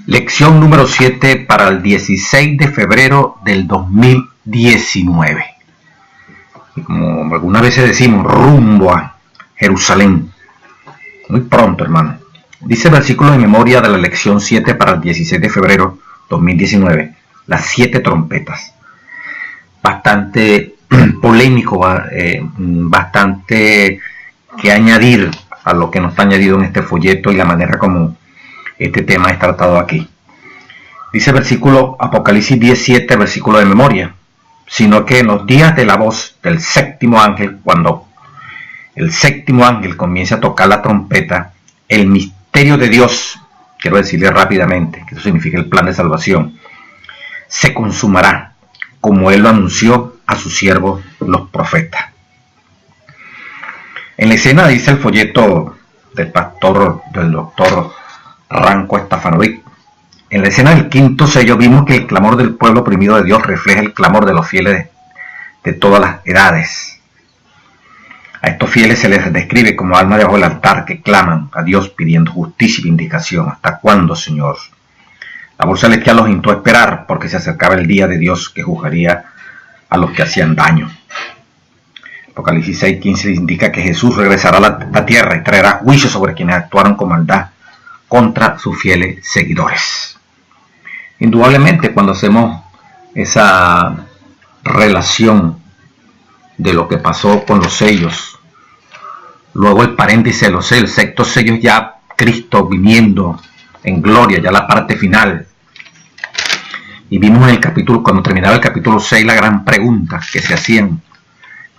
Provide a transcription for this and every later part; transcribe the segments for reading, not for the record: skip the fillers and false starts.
Lección número 7 para el 16 de febrero del 2019. Y como algunas veces decimos, rumbo a Jerusalén. Muy pronto, hermano. Dice el versículo de memoria de la lección 7 para el 16 de febrero 2019. Las 7 trompetas. Bastante polémico, bastante que añadir a lo que nos está añadido en este folleto y la manera como este tema es tratado aquí. Dice el versículo Apocalipsis 17, versículo de memoria, sino que en los días de la voz del séptimo ángel, cuando el séptimo ángel comience a tocar la trompeta, el misterio de Dios, quiero decirle rápidamente, que eso significa el plan de salvación, se consumará, como él lo anunció a sus siervos los profetas. En la escena, dice el folleto del doctor Ranko Stefanovic, en la escena del quinto sello vimos que el clamor del pueblo oprimido de Dios refleja el clamor de los fieles de todas las edades. A estos fieles se les describe como almas debajo del altar que claman a Dios pidiendo justicia y vindicación. ¿Hasta cuándo, Señor? La voz celestial los instó a esperar porque se acercaba el día de Dios que juzgaría a los que hacían daño. Apocalipsis 6:15 indica que Jesús regresará a la tierra y traerá juicio sobre quienes actuaron con maldad contra sus fieles seguidores. Indudablemente, cuando hacemos esa relación de lo que pasó con los sellos, luego el paréntesis de los sellos, el sexto sello, ya Cristo viniendo en gloria, ya la parte final. Y vimos en el capítulo, cuando terminaba el capítulo 6, la gran pregunta que se hacían,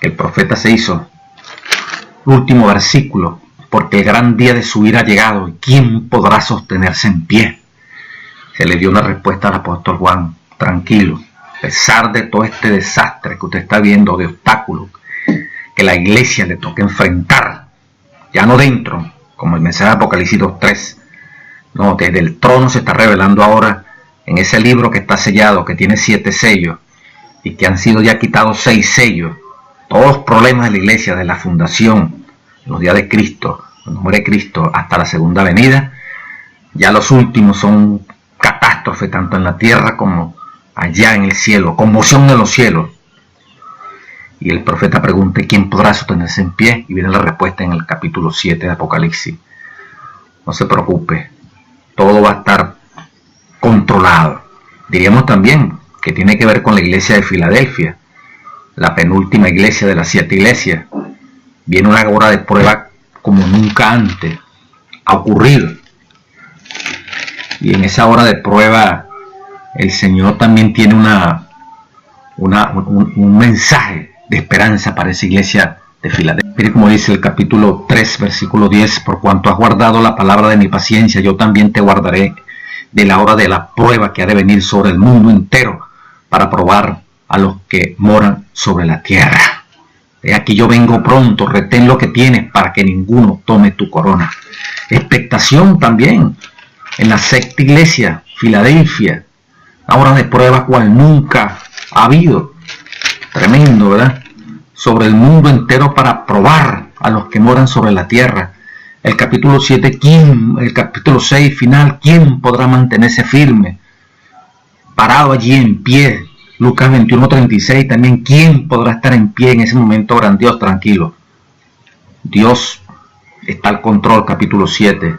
que el profeta se hizo, el último versículo, porque el gran día de su ira ha llegado, ¿y quién podrá sostenerse en pie? Se le dio una respuesta al apóstol Juan, tranquilo, a pesar de todo este desastre que usted está viendo, de obstáculos, que la iglesia le toca enfrentar, ya no dentro, como el mensaje de Apocalipsis 2:3, no, desde el trono se está revelando ahora en ese libro que está sellado, que tiene 7 sellos, y que han sido ya quitados 6 sellos, todos los problemas de la iglesia, de la fundación, los días de Cristo, cuando muere Cristo, hasta la segunda venida, ya los últimos son catástrofe tanto en la tierra como allá en el cielo, conmoción en los cielos. Y el profeta pregunta, ¿quién podrá sostenerse en pie? Y viene la respuesta en el capítulo 7 de Apocalipsis. No se preocupe, todo va a estar controlado. Diríamos también que tiene que ver con la iglesia de Filadelfia, la penúltima iglesia de las 7 iglesias. Viene una hora de prueba como nunca antes ha ocurrido. Y en esa hora de prueba el Señor también tiene un mensaje de esperanza para esa iglesia de Filadelfia. Mire como dice el capítulo 3, versículo 10, por cuanto has guardado la palabra de mi paciencia, yo también te guardaré de la hora de la prueba que ha de venir sobre el mundo entero para probar a los que moran sobre la tierra. He aquí yo vengo pronto, retén lo que tienes para que ninguno tome tu corona. Expectación también en la sexta iglesia, Filadelfia, una hora de prueba cual nunca ha habido. Tremendo, ¿verdad? Sobre el mundo entero para probar a los que moran sobre la tierra. El capítulo 7, el capítulo 6 final, ¿quién podrá mantenerse firme? Parado allí en pie. Lucas 21:36 también, ¿quién podrá estar en pie en ese momento grandioso? Tranquilo. Dios está al control, capítulo 7.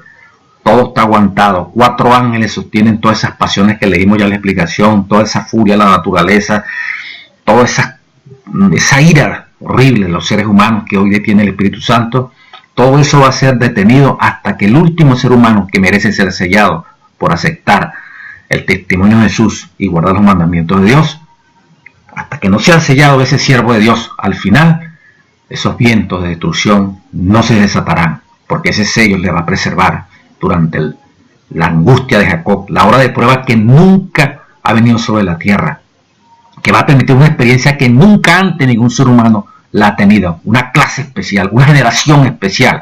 Todo está aguantado. 4 ángeles sostienen todas esas pasiones que leímos ya en la explicación, toda esa furia, la naturaleza, toda esa ira horrible de los seres humanos que hoy detiene el Espíritu Santo. Todo eso va a ser detenido hasta que el último ser humano que merece ser sellado por aceptar el testimonio de Jesús y guardar los mandamientos de Dios, hasta que no sea sellado ese siervo de Dios, al final esos vientos de destrucción no se desatarán, porque ese sello le va a preservar durante la angustia de Jacob, la hora de prueba que nunca ha venido sobre la tierra, que va a permitir una experiencia que nunca antes ningún ser humano la ha tenido, una clase especial, una generación especial,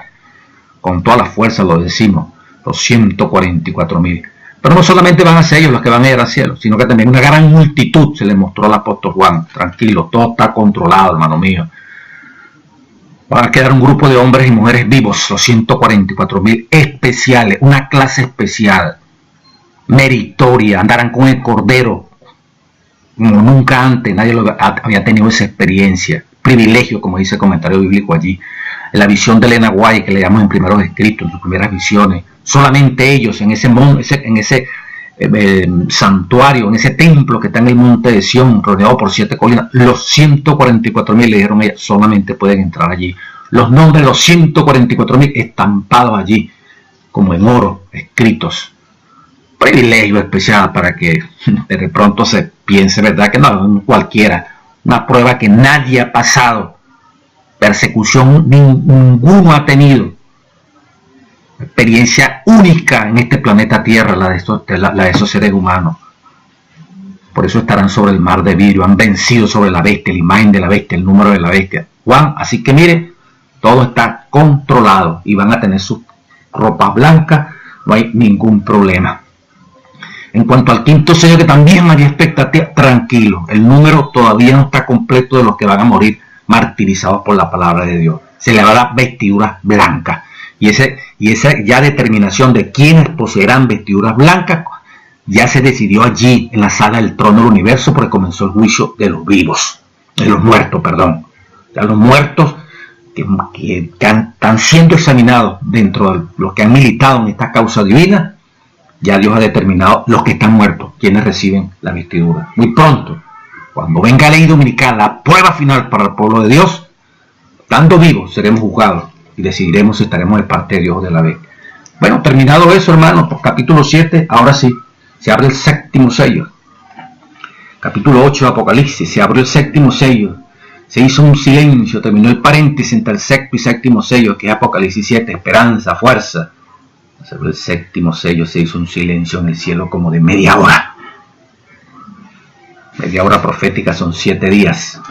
con toda la fuerza lo decimos, los 144,000. Pero no solamente van a ser ellos los que van a ir al cielo, sino que también una gran multitud, se le mostró al apóstol Juan. Tranquilo, todo está controlado, hermano mío. Van a quedar un grupo de hombres y mujeres vivos, los 144,000 especiales, una clase especial. meritoria, andarán con el Cordero como nunca antes, nadie había tenido esa experiencia, privilegio, como dice el comentario bíblico allí. La visión de Elena White, que le llamamos en primeros escritos, en sus primeras visiones, solamente ellos en ese santuario, en ese templo que está en el monte de Sión, rodeado por 7 colinas, los 144,000, le dijeron ella, solamente pueden entrar allí. Los nombres de los 144,000 estampados allí, como en oro, escritos. Privilegio especial para que de pronto se piense, ¿verdad? Que no, cualquiera, una prueba que nadie ha pasado, persecución ninguno ha tenido, experiencia única en este planeta Tierra, la de esos seres humanos. Por eso estarán sobre el mar de vidrio, han vencido sobre la bestia, la imagen de la bestia, el número de la bestia. Juan, así que mire, todo está controlado y van a tener sus ropas blancas, no hay ningún problema. En cuanto al quinto sello, que también había expectativa, tranquilo, el número todavía no está completo de los que van a morir martirizados por la palabra de Dios. Se le va a dar vestiduras blancas. Y esa ya determinación de quiénes poseerán vestiduras blancas ya se decidió allí en la sala del trono del universo, porque comenzó el juicio de los vivos, de los muertos, perdón. Ya los muertos que están siendo examinados dentro de los que han militado en esta causa divina, ya Dios ha determinado los que están muertos, quienes reciben la vestidura. Muy pronto, cuando venga la ley dominical, la prueba final para el pueblo de Dios, estando vivos, seremos juzgados y decidiremos si estaremos de parte de Dios o de la bestia. Bueno, terminado eso, hermanos, por capítulo 7, ahora sí, se abre el séptimo sello. Capítulo 8 de Apocalipsis, se abrió el séptimo sello. Se hizo un silencio, terminó el paréntesis entre el sexto y séptimo sello, que es Apocalipsis 7, esperanza, fuerza. Sobre el séptimo sello se hizo un silencio en el cielo como de media hora. Media hora profética son 7 días.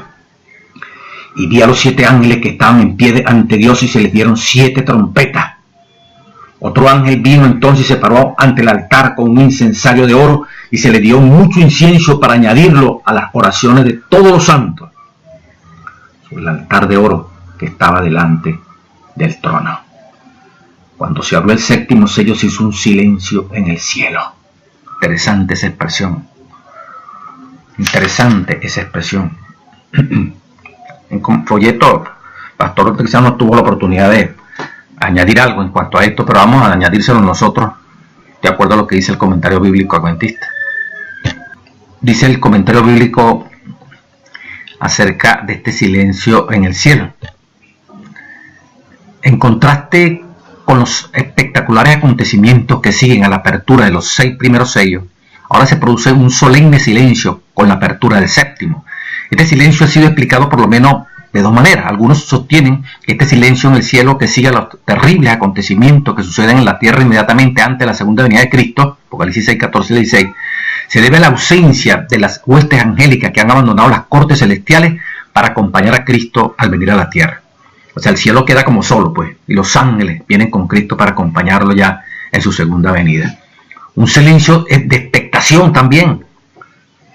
Y vi a los 7 ángeles que estaban en pie ante Dios y se les dieron 7 trompetas. Otro ángel vino entonces y se paró ante el altar con un incensario de oro y se le dio mucho incienso para añadirlo a las oraciones de todos los santos. Sobre el altar de oro que estaba delante del trono. Cuando se abrió el séptimo sello se hizo un silencio en el cielo. Interesante esa expresión. Interesante esa expresión. En folleto, Pastor Cristiano tuvo la oportunidad de añadir algo en cuanto a esto, pero vamos a añadírselo nosotros, de acuerdo a lo que dice el comentario bíblico adventista. Dice el comentario bíblico acerca de este silencio en el cielo. En contraste con los espectaculares acontecimientos que siguen a la apertura de los 6 primeros sellos, ahora se produce un solemne silencio con la apertura del séptimo. Este silencio ha sido explicado por lo menos de 2 maneras. Algunos sostienen que este silencio en el cielo, que sigue a los terribles acontecimientos que suceden en la tierra inmediatamente antes de la segunda venida de Cristo, Apocalipsis 6, 14 y 16, se debe a la ausencia de las huestes angélicas que han abandonado las cortes celestiales para acompañar a Cristo al venir a la tierra. O sea, el cielo queda como solo, pues, y los ángeles vienen con Cristo para acompañarlo ya en su segunda venida. Un silencio de expectación también.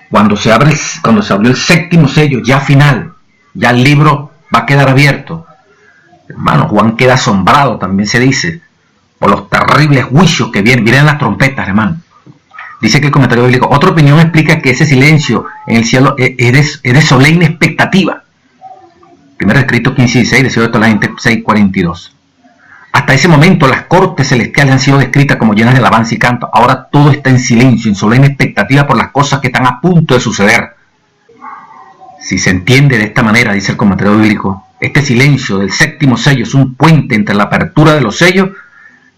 Cuando se abrió el séptimo sello, ya final, ya el libro va a quedar abierto. Hermano, Juan queda asombrado, también se dice, por los terribles juicios que vienen las trompetas, hermano. Dice que el comentario bíblico, otra opinión explica que ese silencio en el cielo es de solemne expectativa. Primero escrito 15:16, deseo de toda la gente 6:42. Hasta ese momento las cortes celestiales han sido descritas como llenas de alabanza y canto. Ahora todo está en silencio, en solemne expectativa por las cosas que están a punto de suceder. Si se entiende de esta manera, dice el comentario bíblico, este silencio del séptimo sello es un puente entre la apertura de los sellos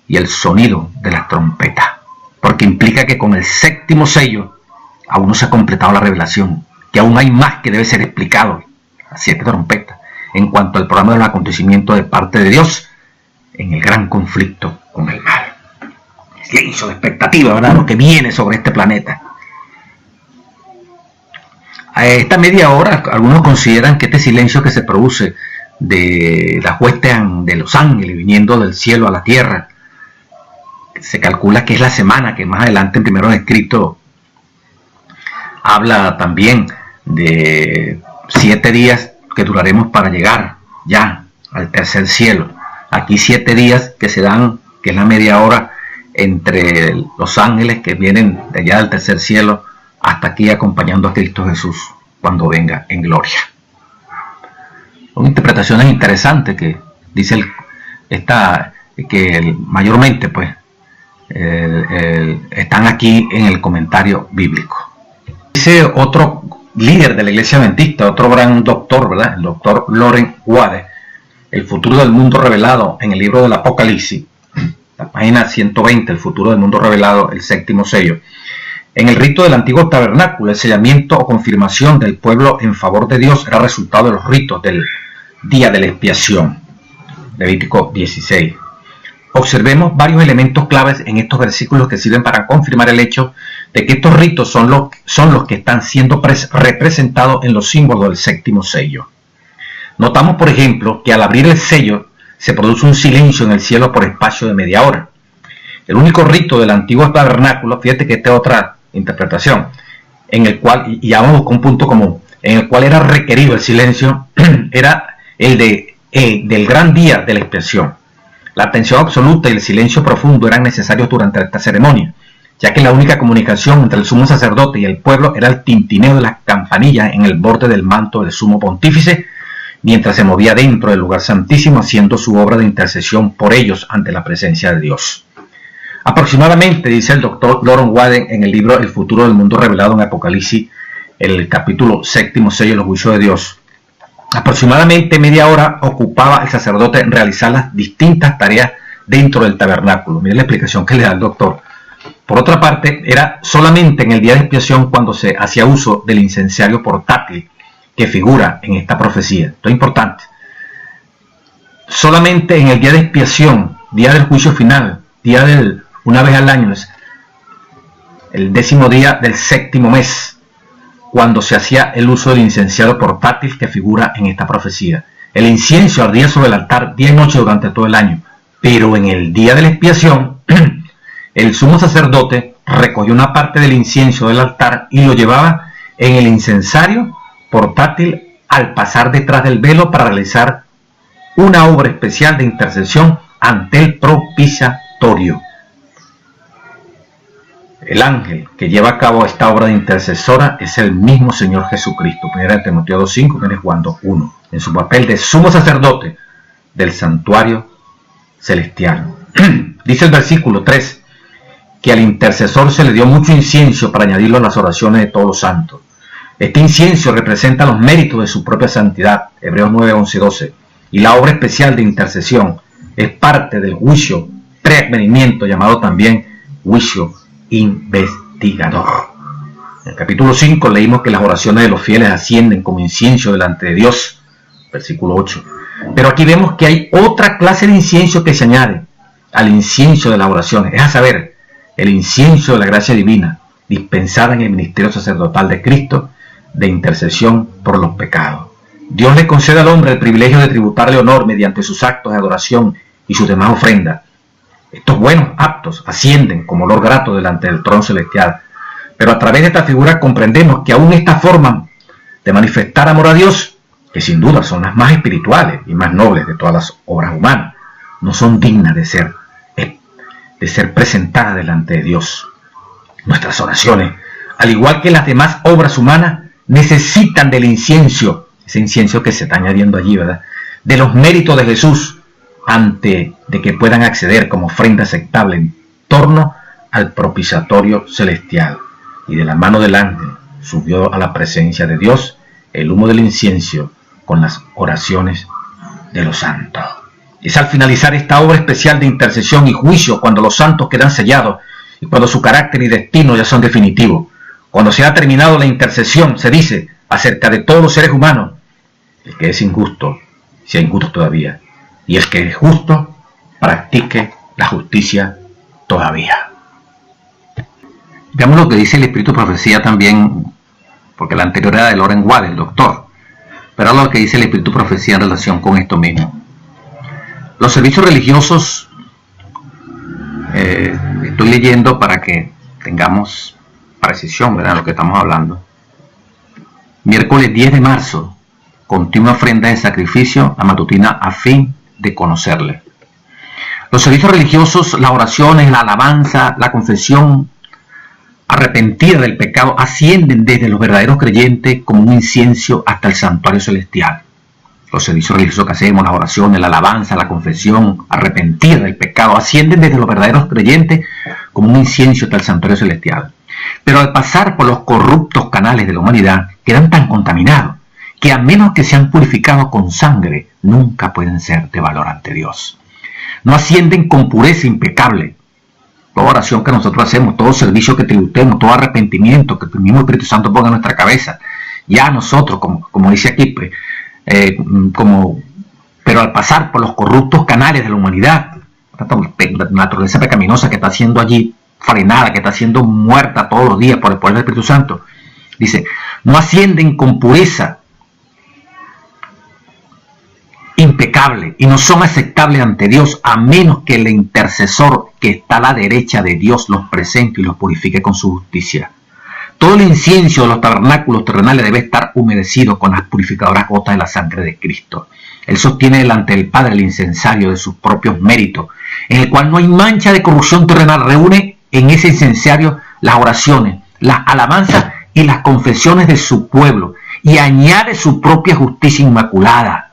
y el sonido de las trompetas. Porque implica que con el séptimo sello aún no se ha completado la revelación, que aún hay más que debe ser explicado, las 7 trompetas, en cuanto al programa de los acontecimientos de parte de Dios en el gran conflicto con el mal. Silencio de expectativa, ¿verdad? Lo que viene sobre este planeta. A esta media hora, algunos consideran que este silencio que se produce de las huestes de los ángeles viniendo del cielo a la tierra, se calcula que es la semana que más adelante en primeros escritos habla también de 7 días que duraremos para llegar ya al tercer cielo. Aquí 7 días que se dan, que es la media hora entre los ángeles que vienen de allá del tercer cielo hasta aquí acompañando a Cristo Jesús cuando venga en gloria. Son interpretaciones interesantes que dice que mayormente pues están aquí en el comentario bíblico. Dice otro líder de la iglesia adventista, otro gran doctor, ¿verdad? El doctor Loren Wade, el futuro del mundo revelado en el libro del Apocalipsis, la página 120, el futuro del mundo revelado, el séptimo sello. En el rito del antiguo tabernáculo, el sellamiento o confirmación del pueblo en favor de Dios era resultado de los ritos del día de la expiación. Levítico 16. Observemos varios elementos claves en estos versículos que sirven para confirmar el hecho de que estos ritos son los que están siendo representados en los símbolos del séptimo sello. Notamos, por ejemplo, que al abrir el sello se produce un silencio en el cielo por espacio de media hora. El único rito del antiguo tabernáculo, fíjate que esta es otra interpretación, en el cual, y vamos con un punto común, en el cual era requerido el silencio, era el del gran día de la expiación. La atención absoluta y el silencio profundo eran necesarios durante esta ceremonia, ya que la única comunicación entre el sumo sacerdote y el pueblo era el tintineo de las campanillas en el borde del manto del sumo pontífice, mientras se movía dentro del lugar santísimo haciendo su obra de intercesión por ellos ante la presencia de Dios. Aproximadamente, dice el doctor Loren Wade en el libro El futuro del mundo revelado en Apocalipsis, el capítulo séptimo sello, los juicios de Dios, aproximadamente media hora ocupaba el sacerdote en realizar las distintas tareas dentro del tabernáculo. Miren la explicación que le da el doctor. Por otra parte, era solamente en el día de expiación cuando se hacía uso del incensario portátil que figura en esta profecía. Esto es importante. Solamente en el día de expiación, día del juicio final, una vez al año, el 10º día del 7º mes, cuando se hacía el uso del incensario portátil que figura en esta profecía. El incienso ardía sobre el altar día y noche durante todo el año, pero en el día de la expiación, el sumo sacerdote recogió una parte del incienso del altar y lo llevaba en el incensario portátil al pasar detrás del velo para realizar una obra especial de intercesión ante el propiciatorio. El ángel que lleva a cabo esta obra de intercesora es el mismo Señor Jesucristo. 1 Timoteo 2:5, 1 Juan 2:1, en su papel de sumo sacerdote del santuario celestial. Dice el versículo 3 que al intercesor se le dio mucho incienso para añadirlo a las oraciones de todos los santos. Este incienso representa los méritos de su propia santidad, Hebreos 9:11-12, y la obra especial de intercesión es parte del juicio preadvenimiento, llamado también juicio investigador. En el capítulo 5 leímos que las oraciones de los fieles ascienden como incienso delante de Dios, versículo 8. Pero aquí vemos que hay otra clase de incienso que se añade al incienso de las oraciones, es a saber, el incienso de la gracia divina, dispensada en el ministerio sacerdotal de Cristo, de intercesión por los pecados. Dios le concede al hombre el privilegio de tributarle honor mediante sus actos de adoración y sus demás ofrendas. Estos buenos actos ascienden como olor grato delante del trono celestial. Pero a través de esta figura comprendemos que aún esta forma de manifestar amor a Dios, que sin duda son las más espirituales y más nobles de todas las obras humanas, no son dignas de ser presentadas delante de Dios. Nuestras oraciones, al igual que las demás obras humanas, necesitan del incienso, ese incienso que se está añadiendo allí, ¿verdad?, de los méritos de Jesús, antes de que puedan acceder como ofrenda aceptable en torno al propiciatorio celestial. Y de la mano del ángel subió a la presencia de Dios el humo del incienso con las oraciones de los santos. Es al finalizar esta obra especial de intercesión y juicio cuando los santos quedan sellados y cuando su carácter y destino ya son definitivos. Cuando se ha terminado la intercesión, se dice acerca de todos los seres humanos: el que es injusto, sea injusto todavía, y el que es justo, practique la justicia todavía. Veamos lo que dice el Espíritu Profecía también, porque la anterior era de Loren Wade, el doctor, pero ahora lo que dice el Espíritu Profecía en relación con esto mismo. Los servicios religiosos, estoy leyendo para que tengamos precisión, ¿verdad?, lo que estamos hablando. Miércoles 10 de marzo, continua ofrenda de sacrificio, la matutina a fin de conocerle. Los servicios religiosos, las oraciones, la alabanza, la confesión arrepentida del pecado ascienden desde los verdaderos creyentes como un incienso hasta el santuario celestial. Los servicios religiosos que hacemos, las oraciones, la alabanza, la confesión arrepentida del pecado ascienden desde los verdaderos creyentes como un incienso hasta el santuario celestial. Pero al pasar por los corruptos canales de la humanidad, quedan tan contaminados que a menos que sean purificados con sangre, nunca pueden ser de valor ante Dios. No ascienden con pureza impecable. Toda oración que nosotros hacemos, todo servicio que tributemos, todo arrepentimiento que el mismo Espíritu Santo ponga en nuestra cabeza, ya nosotros, como dice aquí, pues, pero al pasar por los corruptos canales de la humanidad, la naturaleza pecaminosa que está siendo allí frenada, que está siendo muerta todos los días por el poder del Espíritu Santo, dice, no ascienden con pureza impecable y no son aceptables ante Dios a menos que el intercesor que está a la derecha de Dios los presente y los purifique con su justicia. Todo el incienso de los tabernáculos terrenales debe estar humedecido con las purificadoras gotas de la sangre de Cristo. Él sostiene delante del Padre el incensario de sus propios méritos, en el cual no hay mancha de corrupción terrenal. Reúne en ese incensario las oraciones, las alabanzas y las confesiones de su pueblo y añade su propia justicia inmaculada.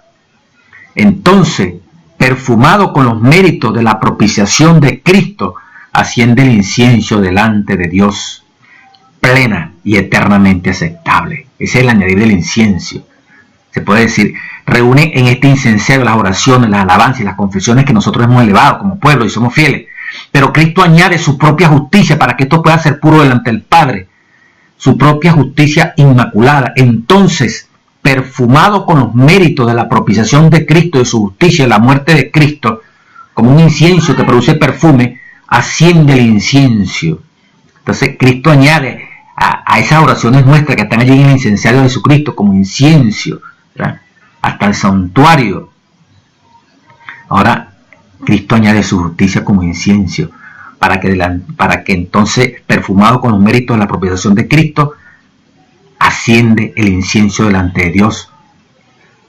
Entonces, perfumado con los méritos de la propiciación de Cristo, asciende el incienso delante de Dios, plena y eternamente aceptable. Ese es el añadir del incienso. Se puede decir, reúne en este incensario las oraciones, las alabanzas y las confesiones que nosotros hemos elevado como pueblo y somos fieles. Pero Cristo añade su propia justicia para que esto pueda ser puro delante del Padre. Su propia justicia inmaculada. Entonces, perfumado con los méritos de la propiciación de Cristo, de su justicia y la muerte de Cristo, como un incienso que produce perfume, asciende el incienso. Entonces Cristo añade a esas oraciones nuestras que están allí en el incensario de Jesucristo como incienso, ¿verdad?, hasta el santuario. Ahora Cristo añade su justicia como incienso para que entonces, perfumado con los méritos de la propiciación de Cristo, asciende el incienso delante de Dios,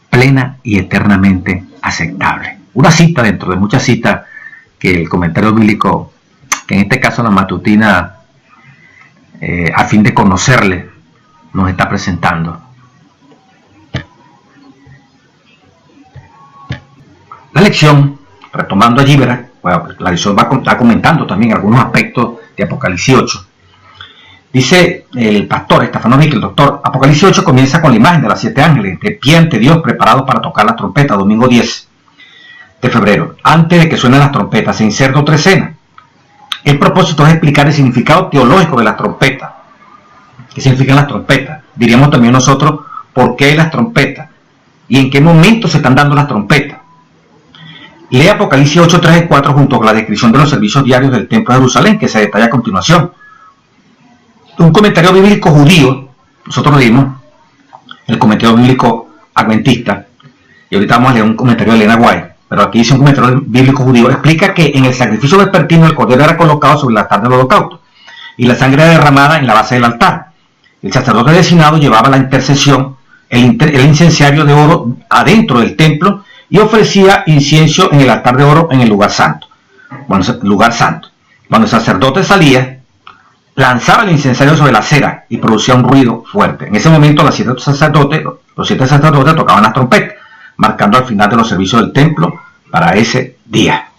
plena y eternamente aceptable. Una cita dentro de muchas citas que el comentario bíblico, que en este caso la matutina, a fin de conocerle, nos está presentando. La lección, retomando allí, ¿verdad? Bueno, la lección va a estar comentando también algunos aspectos de Apocalipsis 8. Dice el pastor Stefanovic, el doctor, Apocalipsis 8 comienza con la imagen de las 7 ángeles de pie ante Dios, preparados para tocar la trompeta, domingo 10 de febrero. Antes de que suenen las trompetas, se inserta otra escena. El propósito es explicar el significado teológico de las trompetas. ¿Qué significan las trompetas? Diríamos también nosotros, ¿por qué las trompetas? ¿Y en qué momento se están dando las trompetas? Lee Apocalipsis 8, 3 y 4 junto con la descripción de los servicios diarios del Templo de Jerusalén, que se detalla a continuación. Un comentario bíblico judío, nosotros leímos el comentario bíblico adventista, y ahorita vamos a leer un comentario de Elena White, pero aquí dice un comentario bíblico judío, explica que en el sacrificio vespertino el cordero era colocado sobre el altar del holocausto, y la sangre era derramada en la base del altar. El sacerdote designado llevaba la intercesión, el incenciario de oro adentro del templo, y ofrecía incienso en el altar de oro en el lugar santo. Cuando el sacerdote salía, lanzaba el incensario sobre la cera y producía un ruido fuerte. En ese momento los 7 sacerdotes tocaban las trompetas, marcando al final de los servicios del templo para ese día.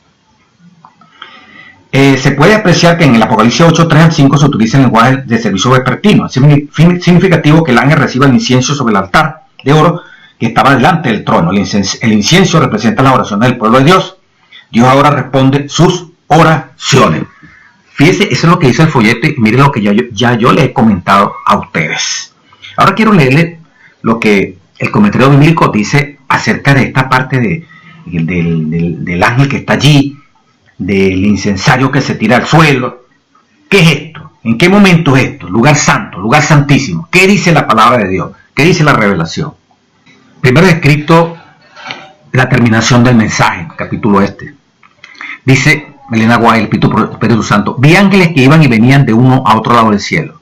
Se puede apreciar que en el Apocalipsis 8, 3 al 5 se utiliza el lenguaje de servicio vespertino. Es significativo que el ángel reciba el incienso sobre el altar de oro que estaba delante del trono. El incienso representa la oración del pueblo de Dios. Dios ahora responde sus oraciones. Fíjense, eso es lo que dice el folleto y miren lo que ya yo le he comentado a ustedes. Ahora quiero leerle lo que el comentario bíblico dice acerca de esta parte del ángel que está allí, del incensario que se tira al suelo. ¿Qué es esto? ¿En qué momento es esto? Lugar santo, lugar santísimo. ¿Qué dice la palabra de Dios? ¿Qué dice la revelación? Primero escrito la terminación del mensaje, capítulo este. Dice Elena White, el Espíritu Santo, vi ángeles que iban y venían de uno a otro lado del cielo.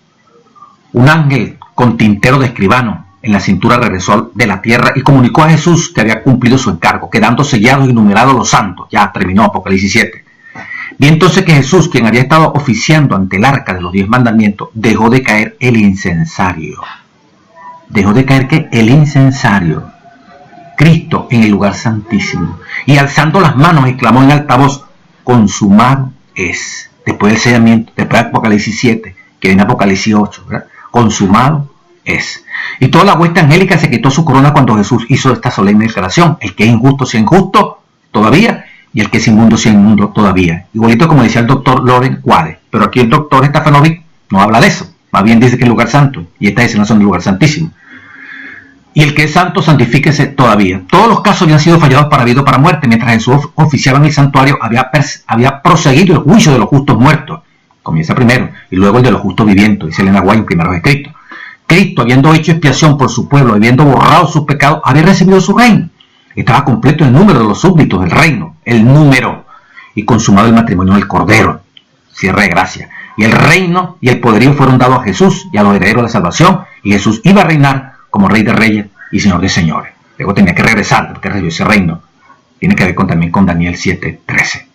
Un ángel con tintero de escribano en la cintura regresó de la tierra y comunicó a Jesús que había cumplido su encargo, quedando sellados y numerados los santos. Ya terminó Apocalipsis 7. Vi entonces que Jesús, quien había estado oficiando ante el arca de los 10 mandamientos, dejó de caer el incensario. Dejó de caer ¿qué? El incensario. Cristo en el lugar santísimo. Y alzando las manos exclamó en alta voz: consumado es. Después del sellamiento, después de Apocalipsis 7, que viene Apocalipsis 8, ¿verdad? Consumado es. Y toda la hueste angélica se quitó su corona cuando Jesús hizo esta solemne declaración: el que es injusto sea injusto todavía, y el que es inmundo sea inmundo todavía. Igualito como decía el doctor Loren Quade. Pero aquí el doctor Stefanovic no habla de eso. Más bien dice que es lugar santo, y estas escenas son del lugar santísimo. Y el que es santo, santifíquese todavía. Todos los casos habían sido fallados para vida o para muerte. Mientras Jesús oficiaba en el santuario, había proseguido el juicio de los justos muertos. Comienza primero, y luego el de los justos vivientes, dice Elena White en Primeros Escritos. Cristo, habiendo hecho expiación por su pueblo, habiendo borrado sus pecados, había recibido su reino. Estaba completo el número de los súbditos del reino, el número, y consumado el matrimonio del Cordero. Cierre de gracia. Y el reino y el poderío fueron dados a Jesús y a los herederos de la salvación, y Jesús iba a reinar como Rey de Reyes y Señor de Señores. Luego tenía que regresar, porque recibió ese reino. Tiene que ver también con Daniel 7:13.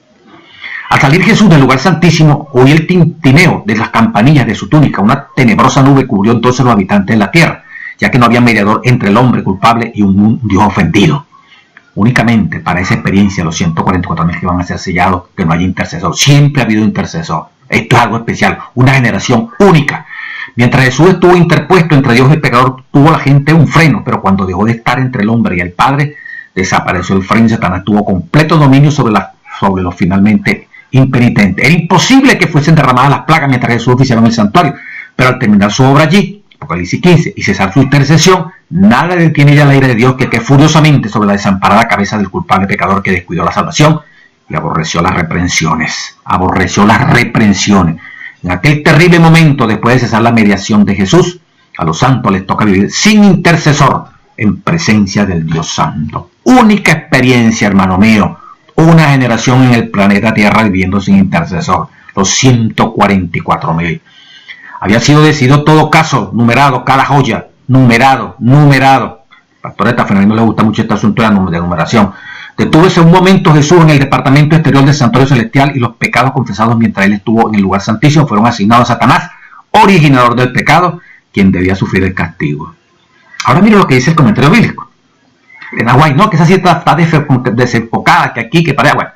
Al salir Jesús del lugar santísimo, oí el tintineo de las campanillas de su túnica. Una tenebrosa nube cubrió entonces los habitantes de la tierra, ya que no había mediador entre el hombre culpable y un Dios ofendido. Únicamente para esa experiencia, los 144.000 que van a ser sellados, que no haya intercesor. Siempre ha habido intercesor. Esto es algo especial, una generación única. Mientras Jesús estuvo interpuesto entre Dios y el pecador, tuvo la gente un freno, pero cuando dejó de estar entre el hombre y el Padre, desapareció el freno y Satanás tuvo completo dominio sobre los finalmente impenitentes. Era imposible que fuesen derramadas las plagas mientras Jesús oficiaba en el santuario, pero al terminar su obra allí, Apocalipsis 15, y cesar su intercesión, nada detiene ya la ira de Dios que furiosamente sobre la desamparada cabeza del culpable pecador que descuidó la salvación y aborreció las reprensiones. Aborreció las reprensiones. En aquel terrible momento, después de cesar la mediación de Jesús, a los santos les toca vivir sin intercesor en presencia del Dios Santo. Única experiencia, hermano mío, una generación en el planeta Tierra viviendo sin intercesor, los 144.000. Había sido decidido todo caso, numerado, cada joya, numerado. Pastor Estefano, no le gusta mucho este asunto de numeración. Detúvese un momento Jesús en el departamento exterior del santuario celestial y los pecados confesados mientras él estuvo en el lugar santísimo fueron asignados a Satanás, originador del pecado, quien debía sufrir el castigo. Ahora mire lo que dice el comentario bíblico. En Hawaii, no, que esa cita está desenfocada, que aquí, que para allá. Bueno,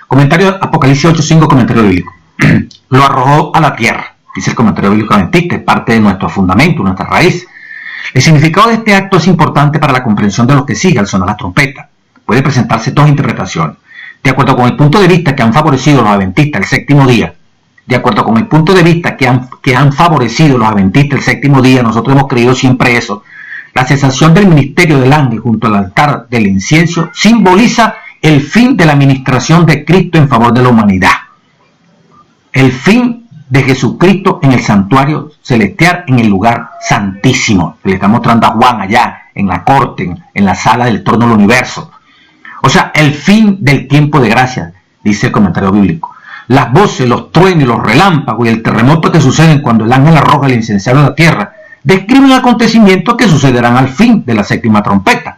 comentario Apocalipsis 8:5, comentario bíblico. Lo arrojó a la tierra, dice el comentario bíblico adventista, es parte de nuestro fundamento, nuestra raíz. El significado de este acto es importante para la comprensión de lo que sigue al sonar la trompeta. Puede presentarse dos interpretaciones. De acuerdo con el punto de vista que han favorecido los adventistas el séptimo día, el séptimo día, nosotros hemos creído siempre eso. La cesación del ministerio del ángel junto al altar del incienso simboliza el fin de la administración de Cristo en favor de la humanidad. El fin de Jesucristo en el santuario celestial, en el lugar santísimo. Le está mostrando a Juan allá, en la corte, en la sala del trono del universo. O sea, el fin del tiempo de gracia, dice el comentario bíblico. Las voces, los truenos, los relámpagos y el terremoto que suceden cuando el ángel arroja el incensario a la tierra describen acontecimientos que sucederán al fin de la séptima trompeta,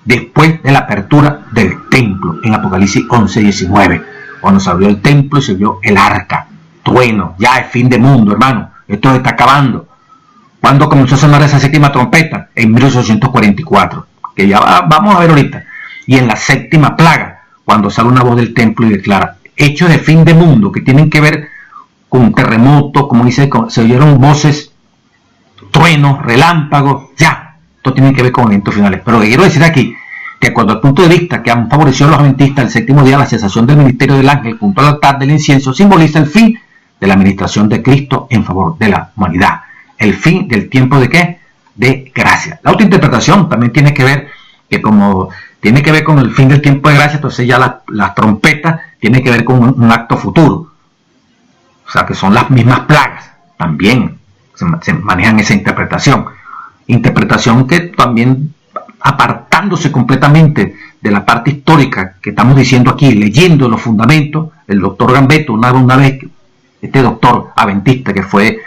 después de la apertura del templo, en Apocalipsis 11:19, cuando se abrió el templo y se vio el arca. Trueno, ya es fin de mundo, hermano, esto se está acabando. ¿Cuándo comenzó a sonar esa séptima trompeta? En 1844, que ya vamos a ver ahorita. Y en la séptima plaga, cuando sale una voz del templo y declara hechos de fin de mundo que tienen que ver con terremotos, como dice, se oyeron voces, truenos, relámpagos, ya, esto tiene que ver con eventos finales. Pero quiero decir aquí, de acuerdo al punto de vista que han favorecido los adventistas el séptimo día, la cesación del ministerio del ángel junto al altar del incienso simboliza el fin de la administración de Cristo en favor de la humanidad. El fin del tiempo de ¿qué? De gracia. La otra interpretación también tiene que ver que como tiene que ver con el fin del tiempo de gracia, entonces ya las trompetas tiene que ver con un acto futuro. O sea, que son las mismas plagas. También se manejan esa interpretación. Interpretación que también, apartándose completamente de la parte histórica que estamos diciendo aquí, leyendo los fundamentos, el doctor Gambeto, una vez, este doctor adventista que fue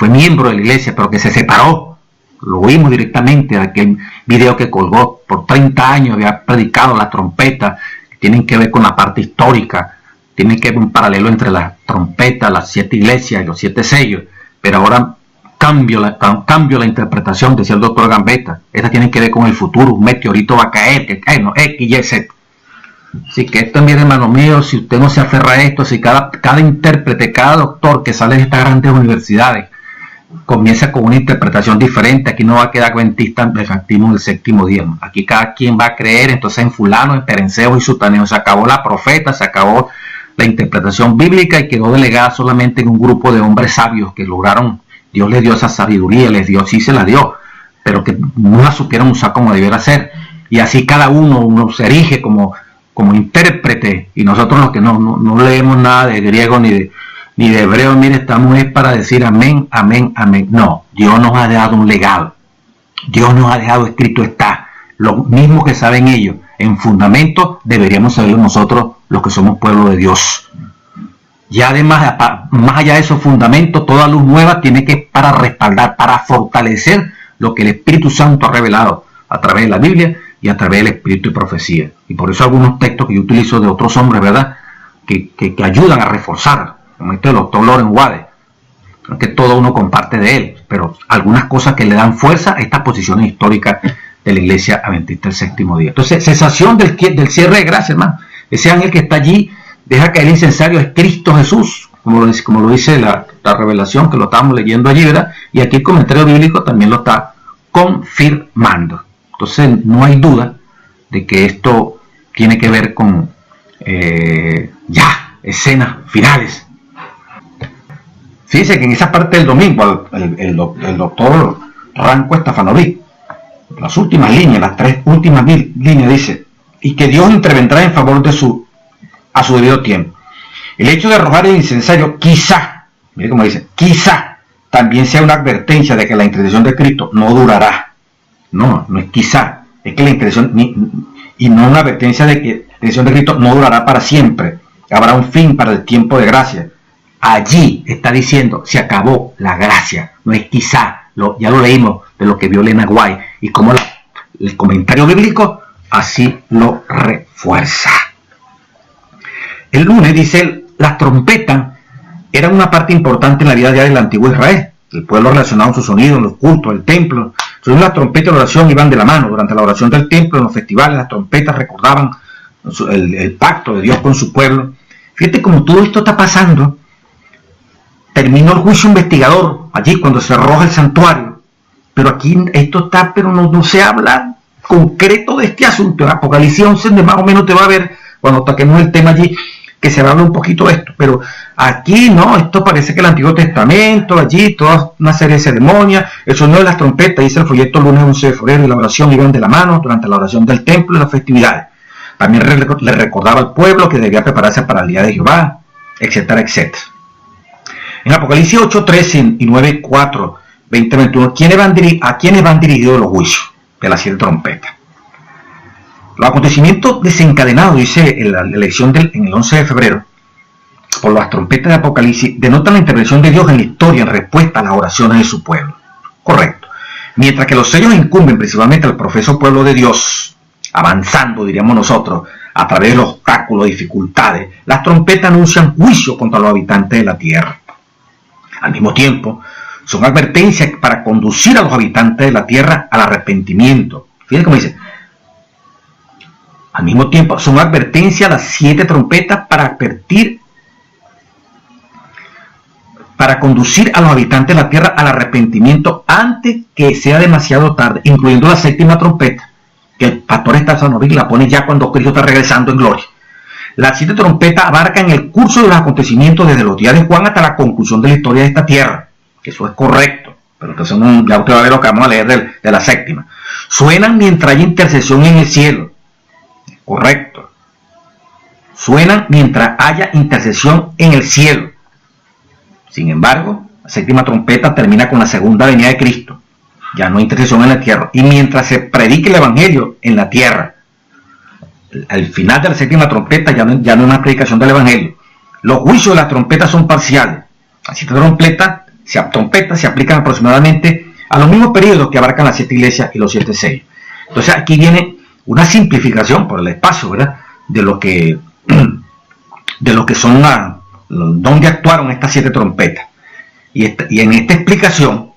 miembro de la iglesia, pero que se separó lo oímos directamente de aquel video que colgó. Por 30 años había predicado la trompeta, que tienen que ver con la parte histórica, tienen que ver un paralelo entre la trompeta, las 7 iglesias y los 7 sellos, pero ahora cambio la interpretación, decía el doctor Gambetta. Esta tiene que ver con el futuro, un meteorito va a caer, que cae, no, X, Y, Z. Así que esto, mire, hermano mío, si usted no se aferra a esto, si cada intérprete, cada doctor que sale de estas grandes universidades comienza con una interpretación diferente, aquí no va a quedar adventista del séptimo del séptimo día. Aquí cada quien va a creer entonces en fulano, en perenceos y sutaneo. Se acabó la profeta, se acabó la interpretación bíblica y quedó delegada solamente en un grupo de hombres sabios que lograron, Dios les dio esa sabiduría, les dio, sí se la dio, pero que no la supieron usar como debiera ser. Y así cada uno se erige como intérprete, y nosotros los que no leemos nada de griego ni de hebreo, mire, estamos es para decir amén, amén, amén. No, Dios nos ha dejado un legado, Dios nos ha dejado escrito está, lo mismo que saben ellos, en fundamento deberíamos saberlo nosotros los que somos pueblo de Dios. Y además, más allá de esos fundamentos, toda luz nueva tiene que para respaldar, para fortalecer lo que el Espíritu Santo ha revelado a través de la Biblia y a través del Espíritu y profecía. Y por eso algunos textos que yo utilizo de otros hombres, ¿verdad?, que ayudan a reforzar, como este del doctor Loren Wade, que todo uno comparte de él, pero algunas cosas que le dan fuerza a estas posiciones históricas de la Iglesia Adventista del Séptimo Día. Entonces, cesación del cierre de gracia, hermano. Ese ángel que está allí deja caer el incensario, es Cristo Jesús, como lo dice la revelación, que lo estábamos leyendo allí, ¿verdad? Y aquí el comentario bíblico también lo está confirmando. Entonces no hay duda de que esto tiene que ver con escenas finales. Fíjense que en esa parte del domingo el doctor Ranko Stefanovic, las últimas líneas, las 3 últimas líneas, dice: y que Dios intervendrá en favor a su debido tiempo. El hecho de arrojar el incensario quizá, mire cómo dice, quizá también sea una advertencia de que la intercesión de Cristo no durará. No es quizá, es que la intercesión, y no una advertencia de que la intercesión de Cristo no durará para siempre. Habrá un fin para el tiempo de gracia. Allí está diciendo, se acabó la gracia, no es quizá, ya lo leímos de lo que vio Elena White, y como el comentario bíblico así lo refuerza. El lunes dice, las trompetas eran una parte importante en la vida diaria del antiguo Israel. El pueblo relacionado con su sonido en los cultos, el templo. Las trompetas y la oración iban de la mano. Durante la oración del templo, en los festivales, las trompetas recordaban el pacto de Dios con su pueblo. Fíjate cómo todo esto está pasando. Terminó el juicio investigador allí cuando se arroja el santuario. Pero aquí esto está, pero no se habla concreto de este asunto. En Apocalipsis 11, donde más o menos te va a ver, cuando toquemos el tema allí, que se habla un poquito de esto, pero aquí no, esto parece que el Antiguo Testamento, allí toda una serie de ceremonias, el sonido de las trompetas, dice el folleto lunes 11 de febrero, y la oración iban de la mano durante la oración del templo y las festividades. También le recordaba al pueblo que debía prepararse para el día de Jehová, etcétera, etcétera. En Apocalipsis 8:13 y 9:4, 20-21, ¿a quiénes van dirigidos los juicios de las 7 trompetas? Los acontecimientos desencadenados, dice la elección en el 11 de febrero, por las trompetas de Apocalipsis, denotan la intervención de Dios en la historia en respuesta a las oraciones de su pueblo. Correcto. Mientras que los sellos incumben principalmente al profeso pueblo de Dios, avanzando, diríamos nosotros, a través de los obstáculos, dificultades, las trompetas anuncian juicio contra los habitantes de la tierra. Al mismo tiempo, son advertencias para conducir a los habitantes de la tierra al arrepentimiento. Fíjense cómo dice. Al mismo tiempo, son advertencias las 7 trompetas para conducir a los habitantes de la tierra al arrepentimiento antes que sea demasiado tarde, incluyendo la 7ª trompeta, que el pastor Stefanovic la pone ya cuando Cristo está regresando en gloria. Las 7 trompetas abarcan el curso de los acontecimientos desde los días de Juan hasta la conclusión de la historia de esta tierra. Eso es correcto, pero entonces ya usted va a ver lo que vamos a leer de la 7ª. Suenan mientras hay intercesión en el cielo. Correcto. Suenan mientras haya intercesión en el cielo. Sin embargo, la 7ª trompeta termina con la segunda venida de Cristo. Ya no hay intercesión en la tierra. Y mientras se predique el evangelio en la tierra, al final de la 7ª trompeta ya no hay una predicación del evangelio. Los juicios de las trompetas son parciales. Las 7 trompetas se aplican aproximadamente a los mismos periodos que abarcan las 7 iglesias y los 7 sellos. Entonces aquí viene una simplificación por el espacio, ¿verdad? De lo que son donde actuaron estas 7 trompetas. Y en esta explicación,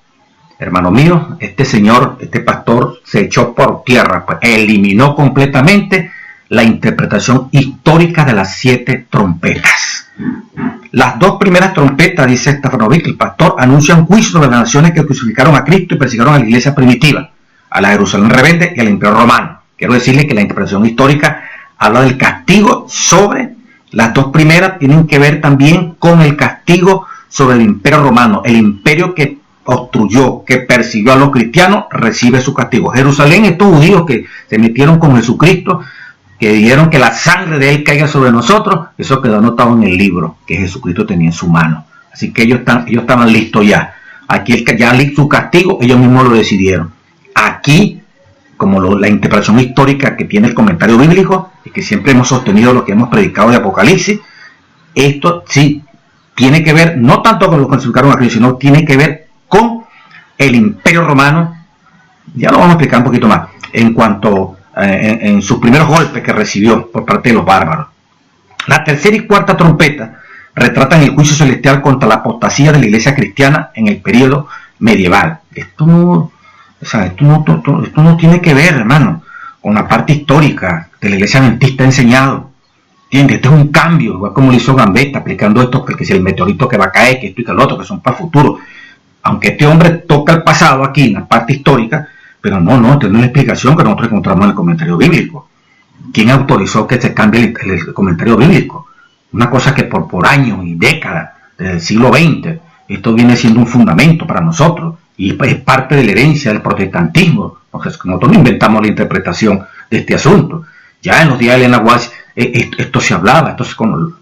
hermano mío, este señor, este pastor, se echó por tierra, pues eliminó completamente la interpretación histórica de las 7 trompetas. Las 2 primeras trompetas, dice Stefanovic, el pastor, anuncian juicio sobre las naciones que crucificaron a Cristo y persiguieron a la iglesia primitiva, a la Jerusalén rebelde y al Imperio Romano. Quiero decirle que la interpretación histórica habla del castigo sobre las 2 primeras, tienen que ver también con el castigo sobre el Imperio Romano, el imperio que obstruyó, que persiguió a los cristianos, recibe su castigo. Jerusalén, estos judíos que se metieron con Jesucristo, que dijeron que la sangre de él caiga sobre nosotros, eso quedó anotado en el libro que Jesucristo tenía en su mano. Así que ellos estaban listos ya. Aquí ya su castigo, ellos mismos lo decidieron. Aquí, como la interpretación histórica que tiene el comentario bíblico, y que siempre hemos sostenido lo que hemos predicado de Apocalipsis, esto sí tiene que ver, no tanto con los que crucificaron a Cristo, sino tiene que ver con el Imperio Romano. Ya lo vamos a explicar un poquito más, en cuanto en sus primeros golpes que recibió por parte de los bárbaros. La tercera y cuarta trompeta retratan el juicio celestial contra la apostasía de la iglesia cristiana en el periodo medieval. Esto no tiene que ver, hermano, con la parte histórica de la iglesia adventista enseñado. ¿Entiendes? Esto es un cambio, igual como lo hizo Gambetta, aplicando esto, que si el meteorito que va a caer, que esto y que lo otro, que son para el futuro. Aunque este hombre toca el pasado aquí, en la parte histórica, pero no, tiene una explicación que nosotros encontramos en el comentario bíblico. ¿Quién autorizó que se cambie el comentario bíblico? Una cosa que por años y décadas, desde el siglo XX, esto viene siendo un fundamento para nosotros, y es parte de la herencia del protestantismo. Nosotros no inventamos la interpretación de este asunto. Ya en los días de Elena White, esto se hablaba, esto es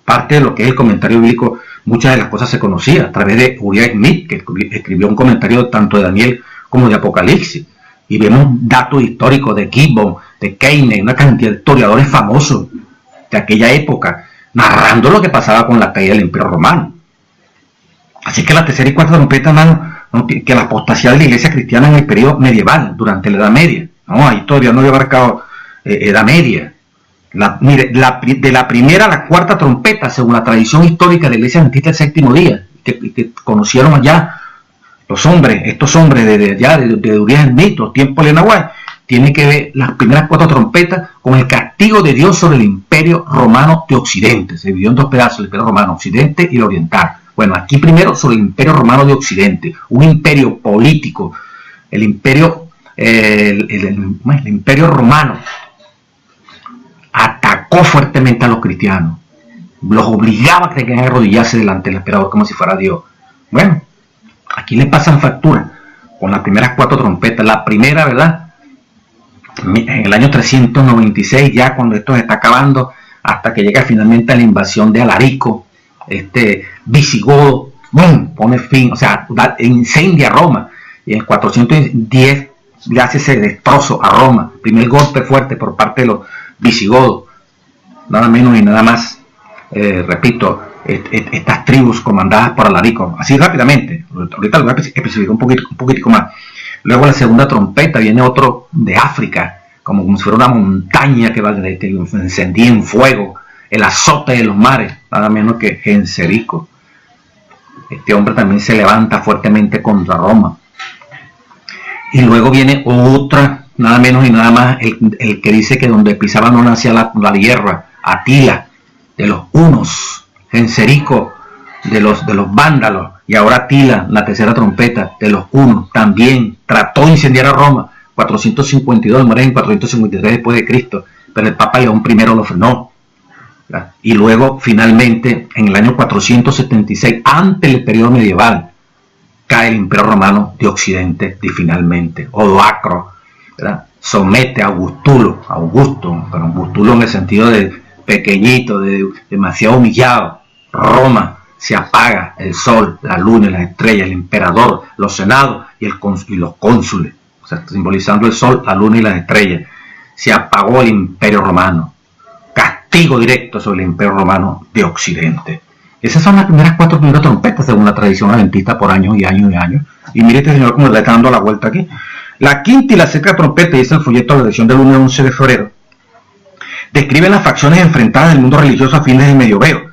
parte de lo que es el comentario bíblico. Muchas de las cosas se conocían a través de Uriah Smith, que escribió un comentario tanto de Daniel como de Apocalipsis. Y vemos datos históricos de Gibbon, de Keynes, una cantidad de historiadores famosos de aquella época, narrando lo que pasaba con la caída del Imperio Romano. Así que la tercera y cuarta trompeta, hermano, que la apostasía de la iglesia cristiana en el periodo medieval, durante la Edad Media. No, ahí todavía no había abarcado Edad Media. De la primera a la cuarta trompeta, según la tradición histórica de la iglesia adventista del séptimo día, que conocieron allá estos hombres de Uriah Smith, los tiempos de Elena White, tiene que ver las primeras 4 trompetas con el castigo de Dios sobre el Imperio Romano de Occidente. Se dividió en 2 pedazos, el Imperio Romano Occidente y el Oriental. Bueno, aquí primero sobre el Imperio Romano de Occidente, un imperio político, el imperio romano atacó fuertemente a los cristianos, los obligaba a que arrodillarse delante del emperador como si fuera Dios. Bueno, aquí le pasan factura con las primeras 4 trompetas. La primera, ¿verdad?, en el año 396, ya cuando esto se está acabando, hasta que llega finalmente a la invasión de Alarico, visigodo, ¡bum!, pone fin, o sea, incendia Roma, y en 410 le hace ese destrozo a Roma. Primer golpe fuerte por parte de los visigodos, nada menos y nada más, repito, estas tribus comandadas por Alarico, así rápidamente. Ahorita lo voy a especificar un poquitico más. Luego la segunda trompeta, viene otro de África, como si fuera una montaña que encendía en fuego, el azote de los mares, nada menos que Genserico. Este hombre también se levanta fuertemente contra Roma. Y luego viene otra, nada menos y nada más, el que dice que donde pisaba no nacía la hierba, Atila, de los hunos, Genserico, de los vándalos, y ahora Atila, la tercera trompeta, de los hunos, también trató de incendiar a Roma. 452, muere en 453 después de Cristo, pero el Papa León I lo frenó. Y luego, finalmente, en el año 476, antes del periodo medieval, cae el Imperio Romano de Occidente, y finalmente, Odoacro, ¿verdad?, somete a Augusto, pero Augustulo en el sentido de pequeñito, de demasiado humillado. Roma se apaga, el sol, la luna y las estrellas, el emperador, los senados y los cónsules, o sea, simbolizando el sol, la luna y las estrellas. Se apagó el Imperio Romano. Castigo directo sobre el Imperio Romano de Occidente. Esas son las primeras 4 trompetas según la tradición adventista por años y años y años. Y mire este señor como le está dando la vuelta aquí. La quinta y la sexta trompeta, dice el folleto de la edición del lunes 11 de febrero, describen las facciones enfrentadas del mundo religioso a fines del Medioevo, o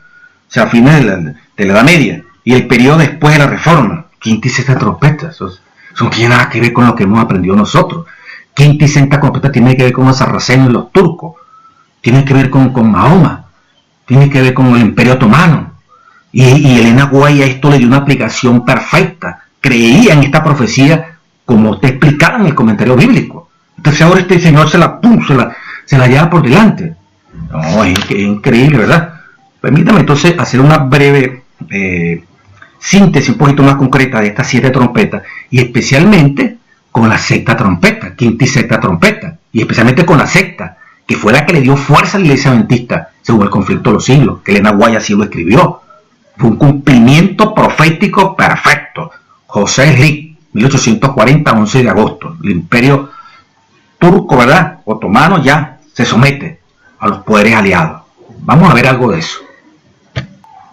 sea, a fines de la Edad Media, y el periodo después de la Reforma. Quinta y sexta trompeta, eso no tiene nada que ver con lo que hemos aprendido nosotros. Quinta y sexta trompeta tiene que ver con los sarracenos y los turcos, tiene que ver con Mahoma, tiene que ver con el Imperio Otomano. Y Elena White a esto le dio una aplicación perfecta. Creía en esta profecía como te explicaba en el comentario bíblico. Entonces ahora este señor se la lleva por delante. No, es increíble, ¿verdad? Permítame entonces hacer una breve síntesis un poquito más concreta de estas 7 trompetas, y especialmente con la sexta trompeta, quinta y sexta trompeta, y especialmente con la sexta, que fue la que le dio fuerza a la iglesia adventista según el conflicto de los siglos, que Elena White así lo escribió. Fue un cumplimiento profético perfecto. José Rick, 1840, 11 de agosto. El imperio turco, ¿verdad?, otomano, ya se somete a los poderes aliados. Vamos a ver algo de eso.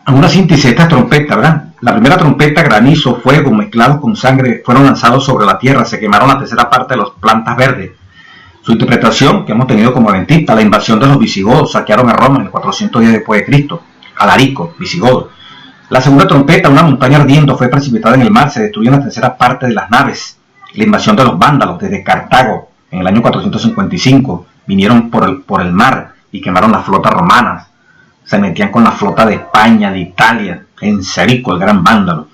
Una síntesis de estas trompetas, ¿verdad? La primera trompeta, granizo, fuego mezclados con sangre, fueron lanzados sobre la tierra, se quemaron la tercera parte de las plantas verdes. Su interpretación, que hemos tenido como adventistas: la invasión de los visigodos, saquearon a Roma en el 410 después de Cristo, Alarico, visigodos. La segunda trompeta, una montaña ardiendo, fue precipitada en el mar, se destruyó la tercera parte de las naves. La invasión de los vándalos desde Cartago en el año 455, vinieron por el mar y quemaron las flotas romanas. Se metían con la flota de España, de Italia, en Serico, el gran vándalo.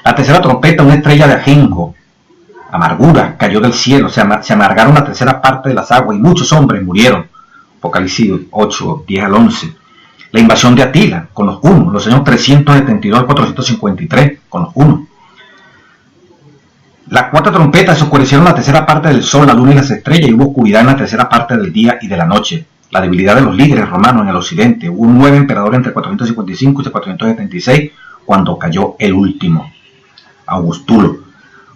La tercera trompeta, una estrella de ajenjo, amargura, cayó del cielo, se amargaron la tercera parte de las aguas y muchos hombres murieron. Apocalipsis 8, 10 al 11. La invasión de Atila con los hunos, los años 372 al 453 con los hunos. La cuarta trompeta, se oscurecieron la tercera parte del sol, la luna y las estrellas, y hubo oscuridad en la tercera parte del día y de la noche. La debilidad de los líderes romanos en el occidente. Hubo un 9 emperador entre 455 y 476 cuando cayó el último, Augustulo.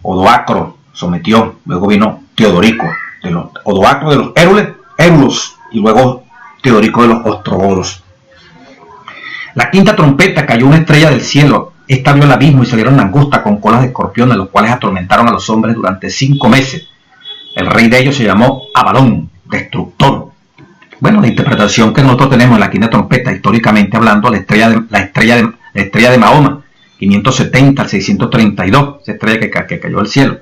Odoacro sometió, luego vino Teodorico, Odoacro de los Érulos, y luego Teodorico de los ostrogodos. La quinta trompeta, cayó una estrella del cielo, esta vio el abismo y salieron langostas con colas de escorpiones, los cuales atormentaron a los hombres durante 5 meses. El rey de ellos se llamó Abadón, destructor. Bueno, la interpretación que nosotros tenemos en la quinta trompeta, históricamente hablando, la estrella de Mahoma, 570 al 632, esa estrella que cayó al cielo.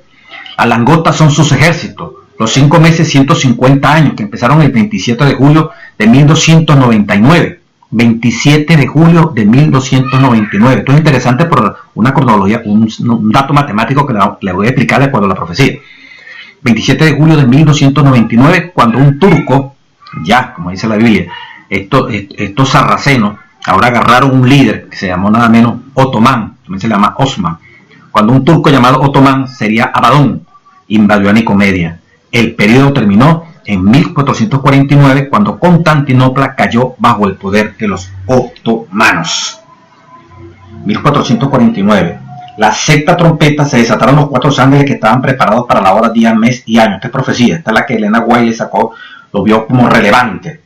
Las langostas son sus ejércitos. Los 5 meses, 150 años, que empezaron el 27 de julio de 1299. 27 de julio de 1299. Esto es interesante por una cronología, un dato matemático que le voy a explicar de acuerdo a la profecía. 27 de julio de 1299, cuando un turco, ya, como dice la Biblia, estos sarracenos ahora agarraron un líder que se llamó nada menos Otomán, también se llama Osman. Cuando un turco llamado Otomán, sería Abadón, invadió a Nicomedia. El periodo terminó en 1449, cuando Constantinopla cayó bajo el poder de los otomanos. 1449. La sexta trompeta, se desataron los 4 ángeles que estaban preparados para la hora, día, mes y año. Esta es profecía, esta es la que Elena White le sacó, lo vio como relevante.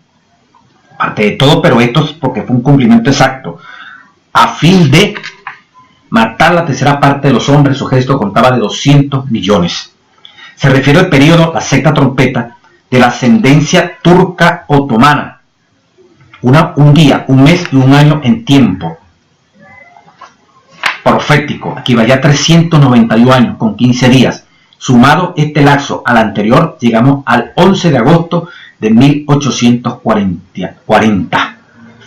Aparte de todo, pero esto es porque fue un cumplimiento exacto. A fin de matar la tercera parte de los hombres, su ejército contaba de 200 millones. Se refiere al periodo, la sexta trompeta, de la ascendencia turca otomana. Un día, un mes y un año en tiempo profético. Aquí vaya a 391 años con 15 días. Sumado este lapso al anterior, llegamos al 11 de agosto de 1840,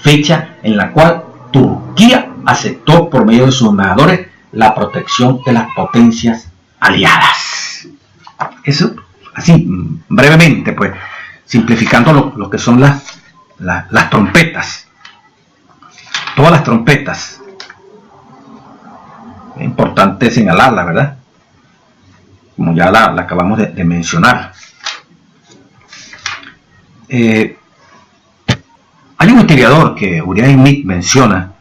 fecha en la cual Turquía aceptó por medio de sus embajadores la protección de las potencias aliadas. Eso, así, brevemente, pues, simplificando lo que son las trompetas. Todas las trompetas. Es importante señalarla, ¿verdad? Como ya la acabamos de mencionar. Hay un historiador que Uriah Smith menciona,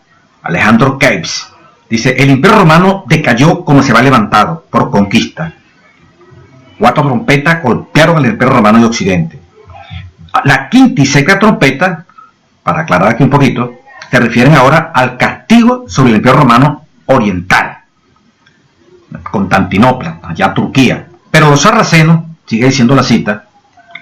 Alejandro Caves, dice: el imperio romano decayó como se va levantado por conquista. 4 trompetas golpearon el imperio romano de Occidente. La quinta y sexta trompeta, para aclarar aquí un poquito, se refieren ahora al castigo sobre el imperio romano oriental. Constantinopla, allá Turquía. Pero los sarracenos, sigue diciendo la cita,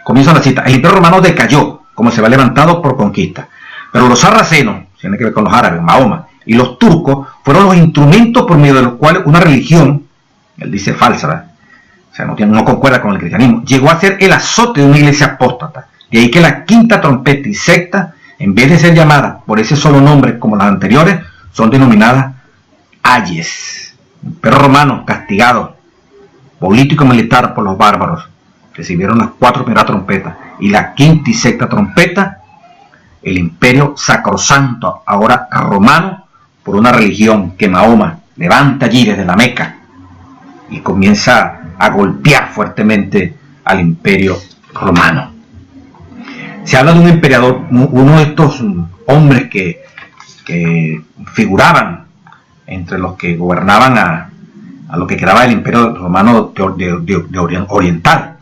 comienza la cita, el imperio romano decayó, como se va levantado por conquista. Pero los sarracenos, tiene que ver con los árabes, Mahoma, y los turcos fueron los instrumentos por medio de los cuales una religión, él dice falsa, ¿verdad? O sea, no concuerda con el cristianismo, llegó a ser el azote de una iglesia apóstata. De ahí que la quinta trompeta y secta, en vez de ser llamadas por ese solo nombre como las anteriores, son denominadas ayes. El imperio romano castigado, político y militar por los bárbaros, recibieron las 4 primeras trompetas, y la quinta y sexta trompeta, el imperio sacrosanto, ahora romano, por una religión que Mahoma levanta allí desde la Meca y comienza a golpear fuertemente al imperio romano. Se habla de un emperador, uno de estos hombres que figuraban entre los que gobernaban a lo que quedaba del imperio romano oriental.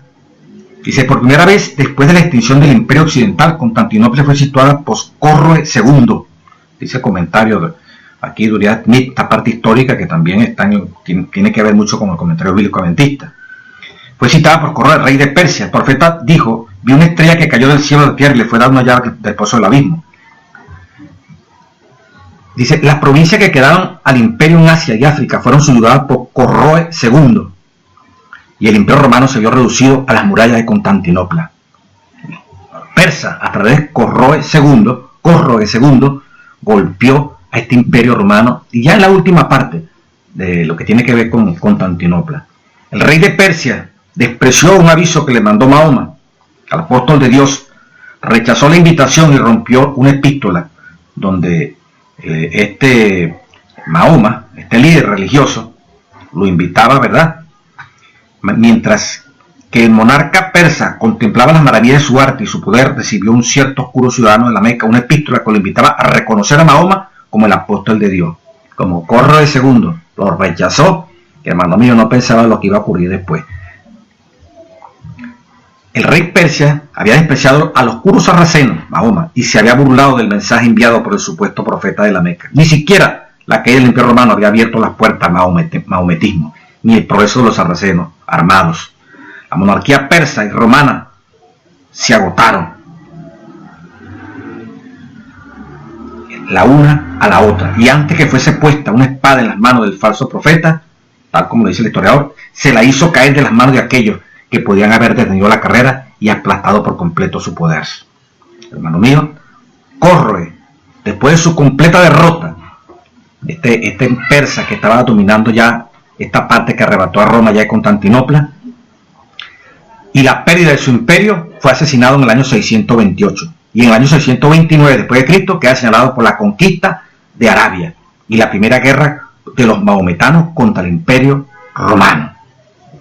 Dice, por primera vez después de la extinción del imperio occidental, Constantinopla fue situada post Corroe II. Dice el comentario aquí de Uriah Smith, esta parte histórica que también tiene que ver mucho con el comentario bíblico adventista. Fue citada por Corroe, rey de Persia. El profeta dijo, vi una estrella que cayó del cielo de tierra y le fue dada una llave del pozo del abismo. Dice, las provincias que quedaron al imperio en Asia y África fueron subjugadas por Corroe II. Y el imperio romano se vio reducido a las murallas de Constantinopla. Persa, a través de Corroe II, golpeó a este imperio romano, y ya en la última parte de lo que tiene que ver con Constantinopla. El rey de Persia despreció un aviso que le mandó Mahoma, al apóstol de Dios, rechazó la invitación y rompió una epístola donde Mahoma, este líder religioso, lo invitaba, ¿verdad? Mientras que el monarca persa contemplaba las maravillas de su arte y su poder, recibió un cierto oscuro ciudadano de la Meca una epístola que lo invitaba a reconocer a Mahoma como el apóstol de Dios. Como Corroe II lo rechazó, que hermano mío no pensaba lo que iba a ocurrir después. El rey Persia había despreciado al oscuro sarraceno, Mahoma, y se había burlado del mensaje enviado por el supuesto profeta de la Meca. Ni siquiera la caída del imperio romano había abierto las puertas al mahometismo, ni el progreso de los sarracenos armados. La monarquía persa y romana se agotaron, la una a la otra, y antes que fuese puesta una espada en las manos del falso profeta, tal como lo dice el historiador, se la hizo caer de las manos de aquellos que podían haber detenido la carrera y aplastado por completo su poder. Hermano mío, Corroe, después de su completa derrota, este persa que estaba dominando ya esta parte que arrebató a Roma ya de Constantinopla, y la pérdida de su imperio, fue asesinado en el año 628, y en el año 629 después de Cristo queda señalado por la conquista de Arabia y la primera guerra de los mahometanos contra el imperio romano.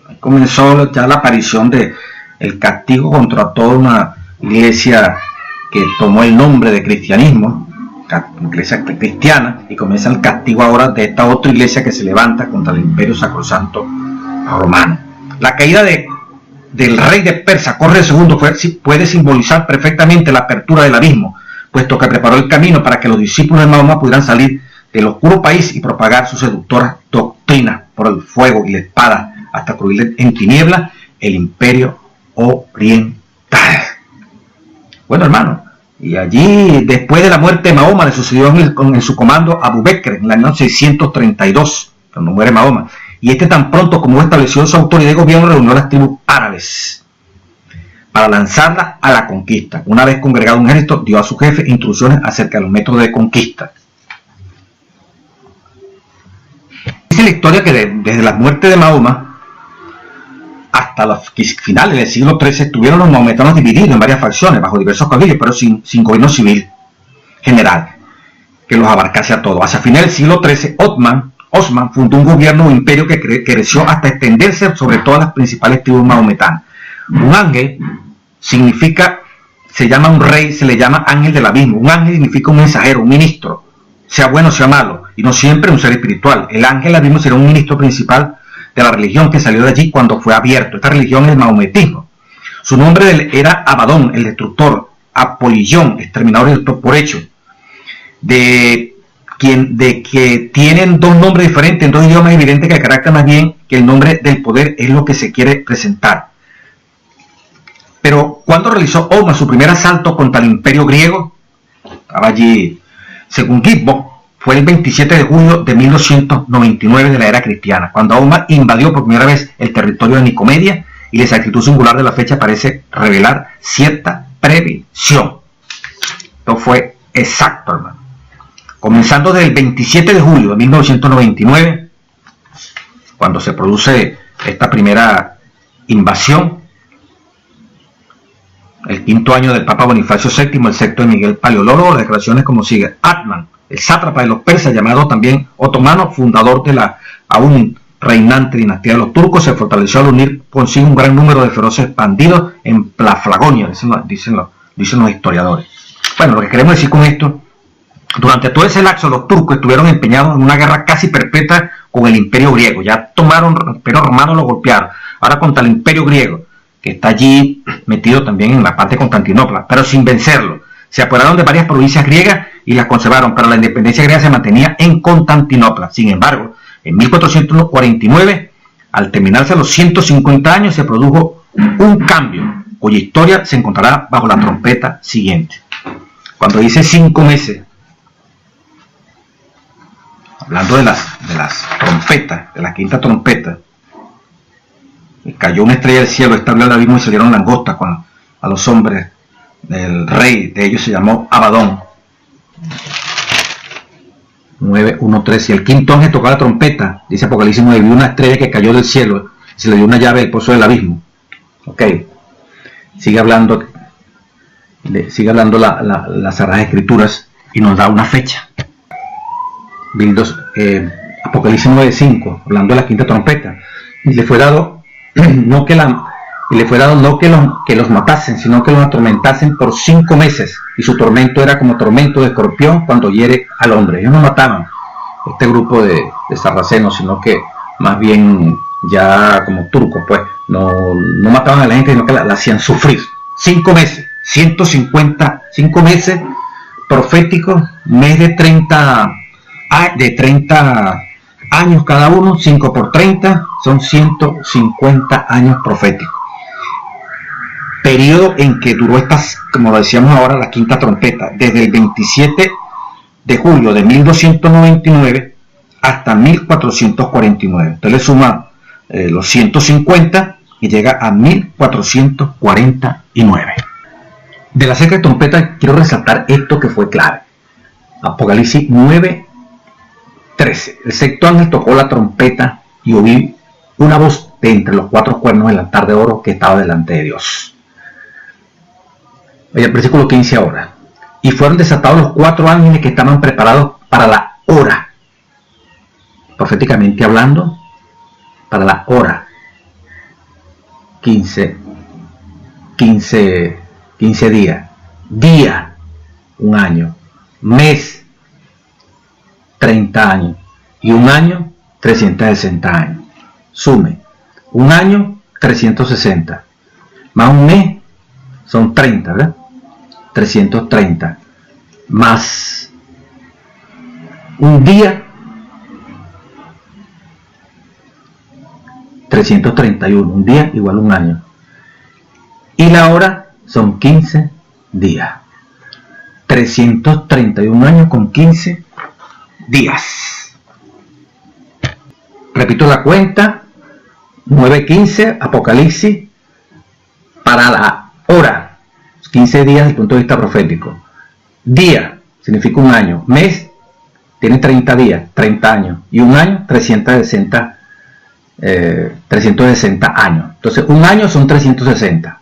Ahí comenzó ya la aparición de el castigo contra toda una iglesia que tomó el nombre de cristianismo, iglesia cristiana, y comienza el castigo ahora de esta otra iglesia que se levanta contra el imperio sacrosanto romano. La caída del rey de Persia, Corroe II, puede simbolizar perfectamente la apertura del abismo, puesto que preparó el camino para que los discípulos de Mahoma pudieran salir del oscuro país y propagar sus seductoras doctrinas por el fuego y la espada hasta cubrir en tinieblas el imperio oriental. Bueno, hermano, y allí, después de la muerte de Mahoma, le sucedió en su comando Abu Bekr en el año 632, cuando muere Mahoma. Y tan pronto como estableció su autoridad de gobierno, reunió a las tribus árabes para lanzarla a la conquista. Una vez congregado un ejército, dio a su jefe instrucciones acerca de los métodos de conquista. Dice la historia que desde la muerte de Mahoma hasta los finales del siglo XIII estuvieron los mahometanos divididos en varias facciones, bajo diversos caudillos, pero sin gobierno civil general que los abarcase a todos. Hacia finales del siglo XIII, Osman fundó un gobierno o imperio que creció hasta extenderse sobre todas las principales tribus mahometanas. Un ángel se llama un rey, se le llama ángel del abismo. Un ángel significa un mensajero, un ministro, sea bueno o sea malo, y no siempre un ser espiritual. El ángel del abismo será un ministro principal de la religión que salió de allí cuando fue abierto. Esta religión es el mahometismo. Su nombre era Abadón, el destructor, Apolillón, exterminador y destructor por hecho. De de que tienen dos nombres diferentes en dos idiomas, es evidente que el carácter más bien que el nombre del poder es lo que se quiere presentar. Pero ¿cuándo realizó Oma su primer asalto contra el imperio griego? Estaba allí, según Gibbon, fue el 27 de julio de 1299 de la era cristiana, cuando Oma invadió por primera vez el territorio de Nicomedia, y la exactitud singular de la fecha parece revelar cierta previsión. Esto fue exacto, hermano. Comenzando desde el 27 de julio de 1999, cuando se produce esta primera invasión, el quinto año del Papa Bonifacio VII, el sexto de Miguel Paleolólogo, las declaraciones como sigue. Atman, el sátrapa de los persas, llamado también otomano, fundador de la aún reinante dinastía de los turcos, se fortaleció al unir consigo un gran número de feroces bandidos en Plaflagonia, dicen los historiadores. Bueno, lo que queremos decir con esto, durante todo ese lapso los turcos estuvieron empeñados en una guerra casi perpetua con el imperio griego. Ya tomaron el imperio romano, lo golpearon. Ahora contra el imperio griego, que está allí metido también en la parte de Constantinopla, pero sin vencerlo. Se apoderaron de varias provincias griegas y las conservaron, pero la independencia griega se mantenía en Constantinopla. Sin embargo, en 1449, al terminarse los 150 años, se produjo un cambio, cuya historia se encontrará bajo la trompeta siguiente. Cuando dice 5 meses, hablando de las trompetas, de la quinta trompeta, cayó una estrella del cielo, estableció el abismo y salieron langostas a los hombres del rey, de ellos se llamó Abadón. 9:1-3. Y el quinto ángel tocó la trompeta, dice Apocalipsis 9, vio una estrella que cayó del cielo, se le dio una llave del pozo del abismo. Ok, sigue hablando las Sagradas Escrituras y nos da una fecha. Apocalipsis 9:5, hablando de la quinta trompeta, y le fue dado no que los matasen, sino que los atormentasen por 5 meses, y su tormento era como tormento de escorpión cuando hiere al hombre. Ellos no mataban este grupo de sarracenos, sino que más bien ya como turcos, pues no mataban a la gente, sino que la hacían sufrir. 5 meses, 5 meses proféticos, mes de 30 años cada uno, 5 por 30, son 150 años proféticos. Periodo en que duró como decíamos ahora, la quinta trompeta, desde el 27 de julio de 1299 hasta 1449. Usted le suma los 150 y llega a 1449. De la sexta trompeta quiero resaltar esto que fue clave. Apocalipsis 9:13. El sexto ángel tocó la trompeta y oí una voz de entre los 4 cuernos del altar de oro que estaba delante de Dios. El versículo 15 ahora. Y fueron desatados los 4 ángeles que estaban preparados para la hora. Proféticamente hablando, para la hora. 15 días. Día, 1 año. Mes, 30 años. Y 1 año, 360 años. Sume. 1 año, 360. Más un mes, son 30, ¿verdad? 330. Más un día, 331. Un día igual a 1 año. Y la hora son 15 días. 331 años con 15 días. Repito la cuenta. 9:15, Apocalipsis, para la hora. 15 días desde el punto de vista profético. Día significa 1 año. Mes tiene 30 días, 30 años. Y 1 año, 360 años. Entonces, 1 año son 360.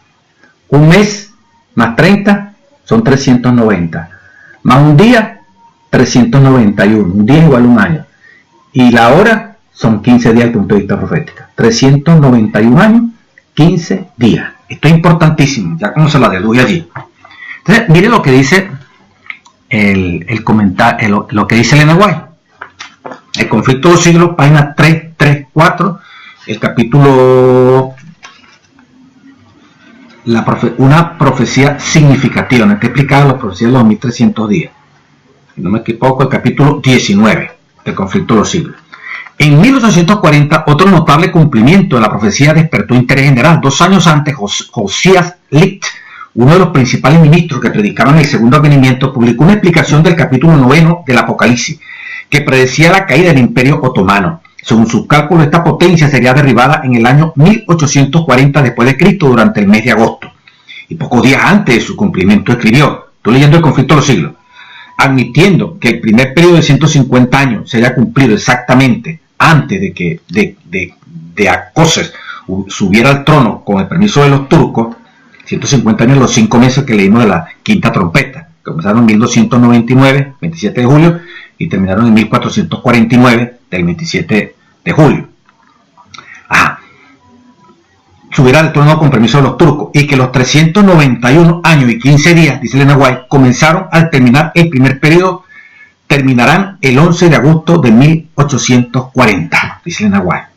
Un mes más 30 son 390. Más un día, 391. Un día igual a 1 año. Y la hora son 15 días desde el punto de vista profético. 391 años, 15 días. Esto es importantísimo, ya como se lo deduce allí. Entonces, mire lo que dice el comentario, lo que dice Elena White. El conflicto de los siglos, página 334, el capítulo una profecía significativa. No está explicada la profecía de los 1300 días. si no me equivoco, el capítulo 19 del conflicto de los siglos. En 1840, otro notable cumplimiento de la profecía despertó interés general. 2 años antes, Josías Licht, uno de los principales ministros que predicaban el segundo advenimiento, publicó una explicación del capítulo 9 del Apocalipsis, que predecía la caída del Imperio Otomano. Según sus cálculos, esta potencia sería derribada en el año 1840 después de Cristo, durante el mes de agosto. Y pocos días antes de su cumplimiento escribió, estoy leyendo el conflicto de los siglos, admitiendo que el primer periodo de 150 años se haya cumplido exactamente antes de que de Acoses subiera al trono con el permiso de los turcos, 150 años, los 5 meses que leímos de la quinta trompeta, que comenzaron en 1299, 27 de julio, y terminaron en 1449, del 27 de julio. Subiera al trono con permiso de los turcos, y que los 391 años y 15 días, dice Elena White, comenzaron al terminar el primer periodo, terminarán el 11 de agosto de 1840, dice Elena White.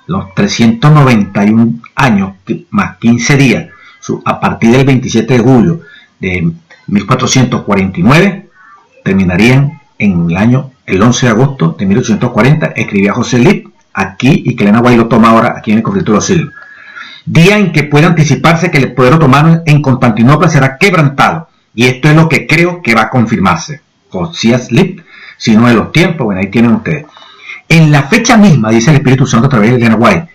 Los 391 años más 15 días, a partir del 27 de julio de 1449, terminarían en el 11 de agosto de 1840, escribía José Licht aquí, y que Elena White lo toma ahora aquí en el conflicto de los siglos. Día en que puede anticiparse que el poder otomano en Constantinopla será quebrantado, y esto es lo que creo que va a confirmarse. Josías Licht, sino de los tiempos, bueno, ahí tienen ustedes. En la fecha misma, dice el Espíritu Santo a través de Elena White,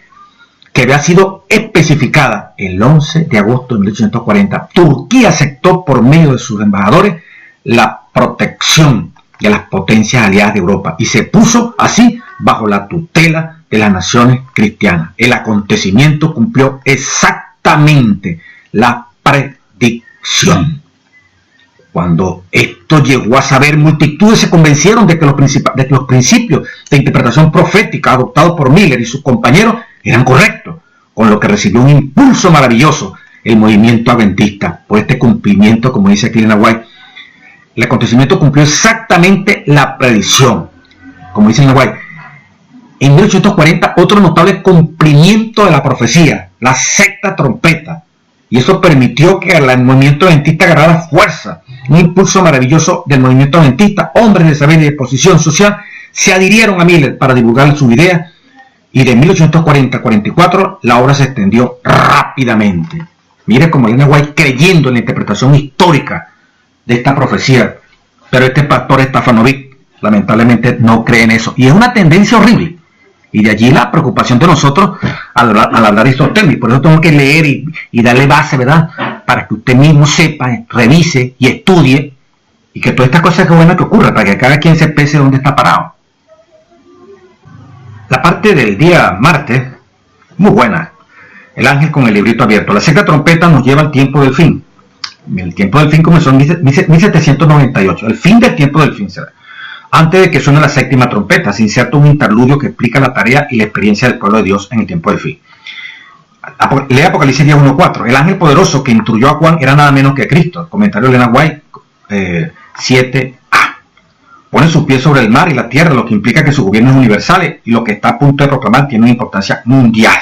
que había sido especificada el 11 de agosto de 1840, Turquía aceptó por medio de sus embajadores la protección de las potencias aliadas de Europa y se puso así bajo la tutela de las naciones cristianas. El acontecimiento cumplió exactamente la predicción. Cuando esto llegó a saber, multitudes se convencieron de que los principios de interpretación profética adoptados por Miller y sus compañeros eran correctos, con lo que recibió un impulso maravilloso el movimiento adventista por este cumplimiento, como dice aquí Elena White. El acontecimiento cumplió exactamente la predicción, como dice Elena White. En 1840, otro notable cumplimiento de la profecía, la sexta trompeta, y eso permitió que el movimiento adventista agarrara fuerza. Un impulso maravilloso del movimiento adventista. Hombres de saber y de posición social se adhirieron a Miller para divulgar sus ideas, y de 1840 a 44 la obra se extendió rápidamente. Mire como Elena White creyendo en la interpretación histórica de esta profecía, pero este pastor Stefanovic lamentablemente no cree en eso, y es una tendencia horrible. Y de allí la preocupación de nosotros al hablar de estos temas. Por eso tengo que leer y darle base, ¿verdad? Para que usted mismo sepa, revise y estudie, y que todas estas cosas que buenas que ocurran, para que cada quien se pese dónde está parado. La parte del día martes, muy buena. El ángel con el librito abierto. La sexta trompeta nos lleva al tiempo del fin. El tiempo del fin comenzó en 1798. El fin del tiempo del fin será. Antes de que suene la séptima trompeta, se inserta un interludio que explica la tarea y la experiencia del pueblo de Dios en el tiempo del fin. Lee Apocalipsis 1:4. El ángel poderoso que instruyó a Juan era nada menos que Cristo. El comentario de Elena White 7a. Pone sus pies sobre el mar y la tierra, lo que implica que su gobierno es universal y lo que está a punto de proclamar tiene una importancia mundial.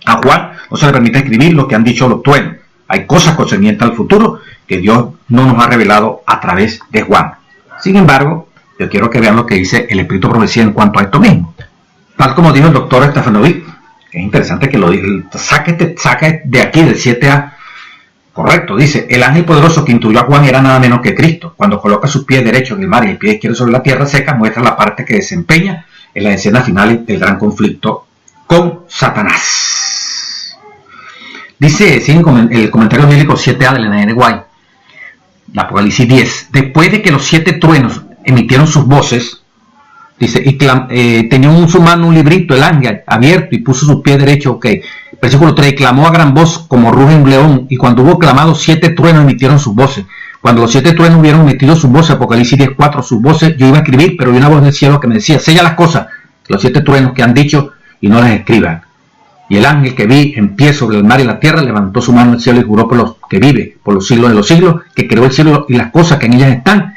A Juan no se le permite escribir lo que han dicho los truenos. Hay cosas concernientes al futuro que Dios no nos ha revelado a través de Juan. Sin embargo, yo quiero que vean lo que dice el Espíritu de Profecía en cuanto a esto mismo. Tal como dijo el doctor Stefanovic, que es interesante que lo diga, saque de aquí del 7a. Correcto, dice, el ángel poderoso que instruyó a Juan era nada menos que Cristo. Cuando coloca sus pies derechos en el mar y el pie izquierdo sobre la tierra seca, muestra la parte que desempeña en la escena final del gran conflicto con Satanás. Dice, sigue el comentario bíblico 7a de la N. White, la Apocalipsis 10. Después de que los 7 truenos emitieron sus voces, dice, y tenía en su mano un librito, el ángel, abierto, y puso sus pies derechos, ok. Versículo 3, clamó a gran voz como ruge un león, y cuando hubo clamado, 7 truenos emitieron sus voces. Cuando los 7 truenos hubieron emitido sus voces, Apocalipsis 10:4, sus voces, yo iba a escribir, pero vi una voz del cielo que me decía, sella las cosas, los 7 truenos que han dicho, y no las escriban. Y el ángel que vi en pie sobre el mar y la tierra, levantó su mano al cielo y juró por los que vive, por los siglos de los siglos, que creó el cielo y las cosas que en ellas están,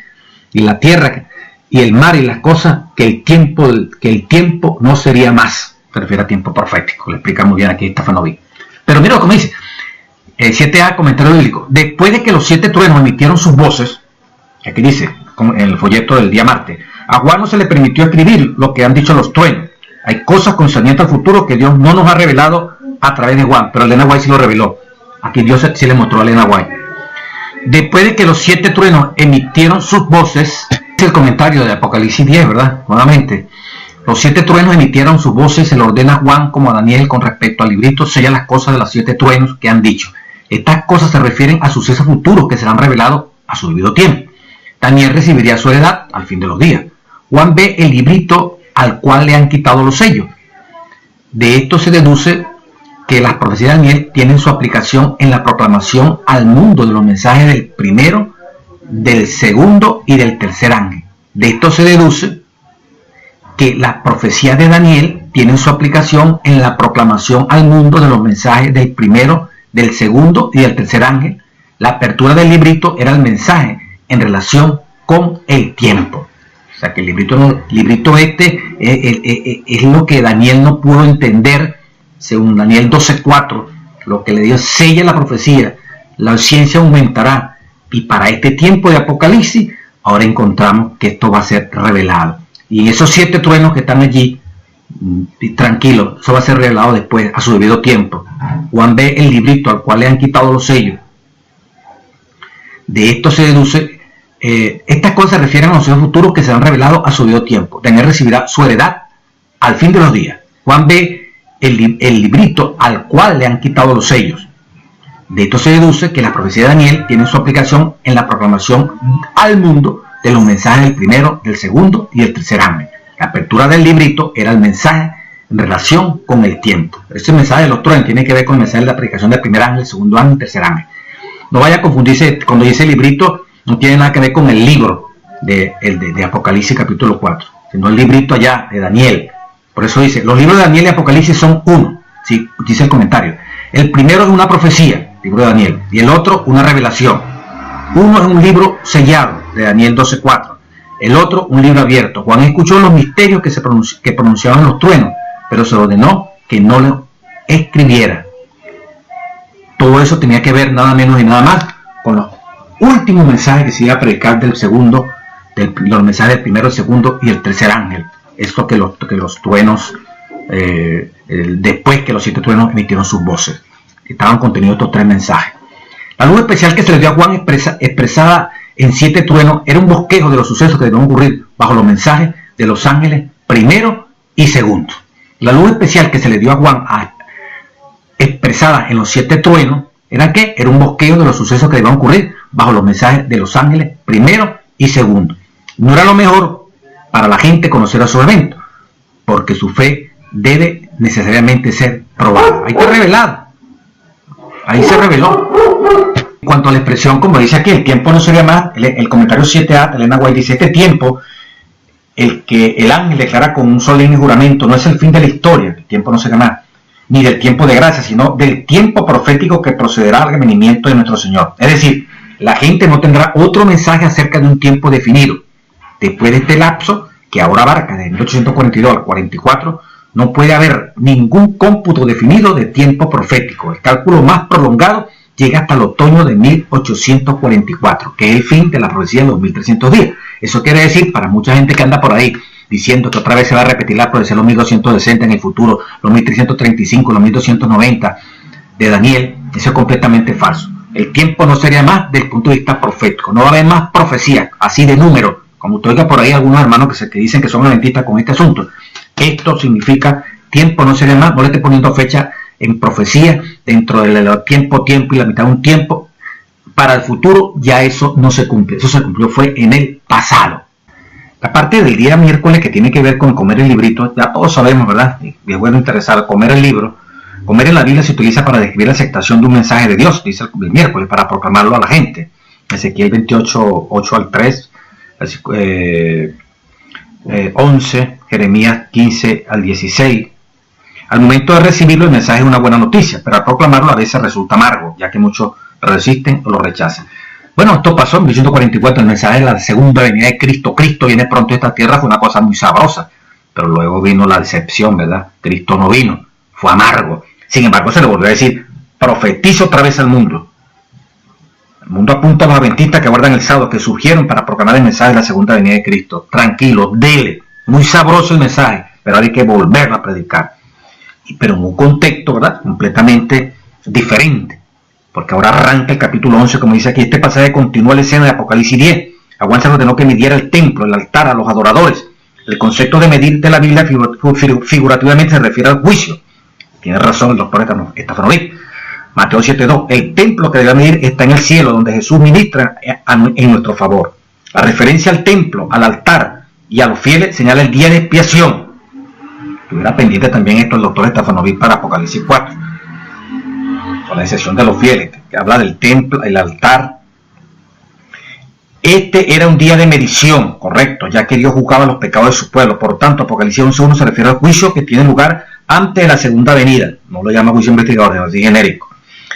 y la tierra, y el mar y las cosas, que el tiempo no sería más. Se refiere a tiempo profético, lo explica muy bien aquí Stefanovic. Pero mira lo que dice, 7a, comentario bíblico. Después de que los 7 truenos emitieron sus voces, aquí dice, en el folleto del día martes. A Juan no se le permitió escribir lo que han dicho los truenos. Hay cosas concernientes al futuro que Dios no nos ha revelado a través de Juan, pero Elena White sí lo reveló. Aquí Dios sí le mostró a Elena White. Después de que los 7 truenos emitieron sus voces, es el comentario de Apocalipsis 10, ¿verdad? Nuevamente, los 7 truenos emitieron sus voces, se le ordena a Juan como a Daniel con respecto al librito, sella las cosas de los 7 truenos que han dicho. Estas cosas se refieren a sucesos futuros que serán revelados a su debido tiempo. Daniel recibiría su heredad al fin de los días. Juan ve el librito al cual le han quitado los sellos. De esto se deduce que las profecías de Daniel tienen su aplicación en la proclamación al mundo de los mensajes del primero, del segundo y del tercer ángel. De esto se deduce que las profecías de Daniel tienen su aplicación en la proclamación al mundo de los mensajes del primero, del segundo y del tercer ángel. La apertura del librito era el mensaje en relación con el tiempo. O sea que el librito este es lo que Daniel no pudo entender, según Daniel 12:4, lo que le dio sella la profecía, la ciencia aumentará, y para este tiempo de Apocalipsis, ahora encontramos que esto va a ser revelado. Y esos 7 truenos que están allí, tranquilo, eso va a ser revelado después, a su debido tiempo. Juan ve el librito al cual le han quitado los sellos. De esto se deduce, estas cosas se refieren a los sucesos futuros que serán revelados a su debido tiempo. Daniel recibirá su heredad al fin de los días. Juan ve el librito al cual le han quitado los sellos. De esto se deduce que la profecía de Daniel tiene su aplicación en la proclamación al mundo de los mensajes del primero, del segundo y del tercer ángel. La apertura del librito era el mensaje en relación con el tiempo. Este mensaje de los truenos tiene que ver con el mensaje de la aplicación del primer ángel, segundo ángel y tercer ángel. No vaya a confundirse, cuando dice librito no tiene nada que ver con el libro de Apocalipsis capítulo 4, sino el librito allá de Daniel. Por eso dice, los libros de Daniel y Apocalipsis son uno, ¿sí? Dice el comentario. El primero es una profecía, libro de Daniel, y el otro una revelación. Uno es un libro sellado, de Daniel 12:4. El otro, un libro abierto. Juan escuchó los misterios que pronunciaban los truenos, pero se ordenó que no lo escribiera. Todo eso tenía que ver nada menos y nada más con los últimos mensajes que se iba a predicar del segundo, los mensajes del primero, el segundo y el tercer ángel. Esto que los truenos, después que los 7 truenos emitieron sus voces, estaban contenidos estos 3 mensajes. La luz especial que se le dio a Juan expresada en 7 truenos era un bosquejo de los sucesos que debían ocurrir bajo los mensajes de los ángeles primero y segundo. La luz especial que se le dio a Juan expresada en los 7 truenos era ¿qué? Era un bosquejo de los sucesos que debían ocurrir bajo los mensajes de los ángeles primero y segundo. No era lo mejor para la gente conocer a su evento, porque su fe debe necesariamente ser probada. Ahí está revelado. Ahí se reveló. En cuanto a la expresión, como dice aquí, el tiempo no sería más, el comentario 7a, Elena White dice, este tiempo, el que el ángel declara con un solemne juramento, no es el fin de la historia, el tiempo no sería más, ni del tiempo de gracia, sino del tiempo profético que procederá al revenimiento de nuestro Señor. Es decir, la gente no tendrá otro mensaje acerca de un tiempo definido. Después de este lapso, que ahora abarca de 1842 al 44, no puede haber ningún cómputo definido de tiempo profético. El cálculo más prolongado llega hasta el otoño de 1844, que es el fin de la profecía de los 1300 días. Eso quiere decir, para mucha gente que anda por ahí diciendo que otra vez se va a repetir la profecía de los 1260 en el futuro, los 1335, los 1290 de Daniel, eso es completamente falso. El tiempo no sería más del punto de vista profético, no va a haber más profecías, así de número, como usted oiga por ahí algunos hermanos que dicen que son adventistas con este asunto. Esto significa tiempo no sería más, no le esté poniendo fecha en profecía, dentro del tiempo y la mitad de un tiempo, para el futuro ya eso no se cumple, eso se cumplió fue en el pasado. La parte del día miércoles que tiene que ver con comer el librito, ya todos sabemos, ¿verdad? Y es bueno interesar, comer el libro, comer en la Biblia se utiliza para describir la aceptación de un mensaje de Dios, dice el miércoles, para proclamarlo a la gente. Ezequiel 28, 8 al 3, 11, Jeremías 15 al 16. Al momento de recibirlo el mensaje es una buena noticia, pero al proclamarlo a veces resulta amargo, ya que muchos resisten o lo rechazan. Bueno, esto pasó en 1844, el mensaje de la segunda venida de Cristo. Cristo viene pronto a esta tierra, fue una cosa muy sabrosa, pero luego vino la decepción, ¿verdad? Cristo no vino, fue amargo. Sin embargo, se le volvió a decir, profetiza otra vez al mundo. El mundo apunta a los adventistas que guardan el sábado, que surgieron para proclamar el mensaje de la segunda venida de Cristo. Tranquilo, dele. Muy sabroso el mensaje, pero ahora hay que volverlo a predicar. Pero en un contexto, ¿verdad?, completamente diferente. Porque ahora arranca el capítulo 11, como dice aquí. Este pasaje continúa la escena de Apocalipsis 10. A Juan se ordenó que midiera el templo, el altar, a los adoradores. El concepto de medir de la Biblia figurativamente se refiere al juicio. Tiene razón el doctor Stefanovic. Mateo 7.2. El templo que debe medir está en el cielo, donde Jesús ministra en nuestro favor. La referencia al templo, al altar y a los fieles señala el día de expiación. Estuviera pendiente también esto el doctor Stefanovic para Apocalipsis 4. Con la excepción de los fieles, que habla del templo, el altar. Este era un día de medición, correcto, ya que Dios juzgaba los pecados de su pueblo. Por tanto, Apocalipsis 11.1 se refiere al juicio que tiene lugar antes de la segunda venida. No lo llama juicio investigador, es así genérico.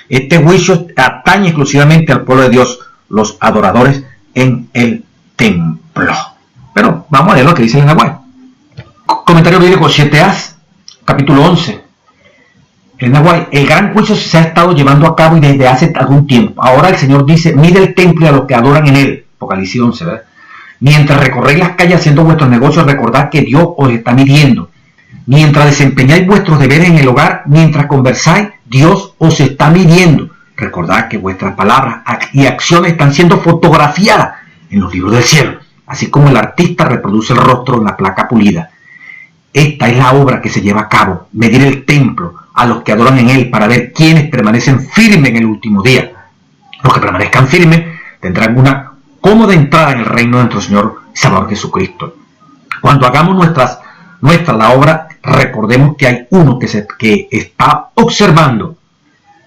Este juicio atañe exclusivamente al pueblo de Dios, los adoradores en el templo. Pero vamos a leer lo que dice el Nahual. Comentario bíblico 7a, capítulo 11. El Nahual, el gran juicio se ha estado llevando a cabo y desde hace algún tiempo. Ahora el Señor dice, mide el templo y a los que adoran en él. Apocalipsis 11, ¿verdad? Mientras recorréis las calles haciendo vuestros negocios, recordad que Dios os está midiendo. Mientras desempeñáis vuestros deberes en el hogar, mientras conversáis, Dios os está midiendo. Recordad que vuestras palabras y acciones están siendo fotografiadas en los libros del cielo, así como el artista reproduce el rostro en la placa pulida. Esta es la obra que se lleva a cabo, medir el templo a los que adoran en él para ver quiénes permanecen firmes en el último día. Los que permanezcan firmes tendrán una cómoda entrada en el reino de nuestro Señor y Salvador Jesucristo. Cuando hagamos nuestra la obra, recordemos que hay uno que está observando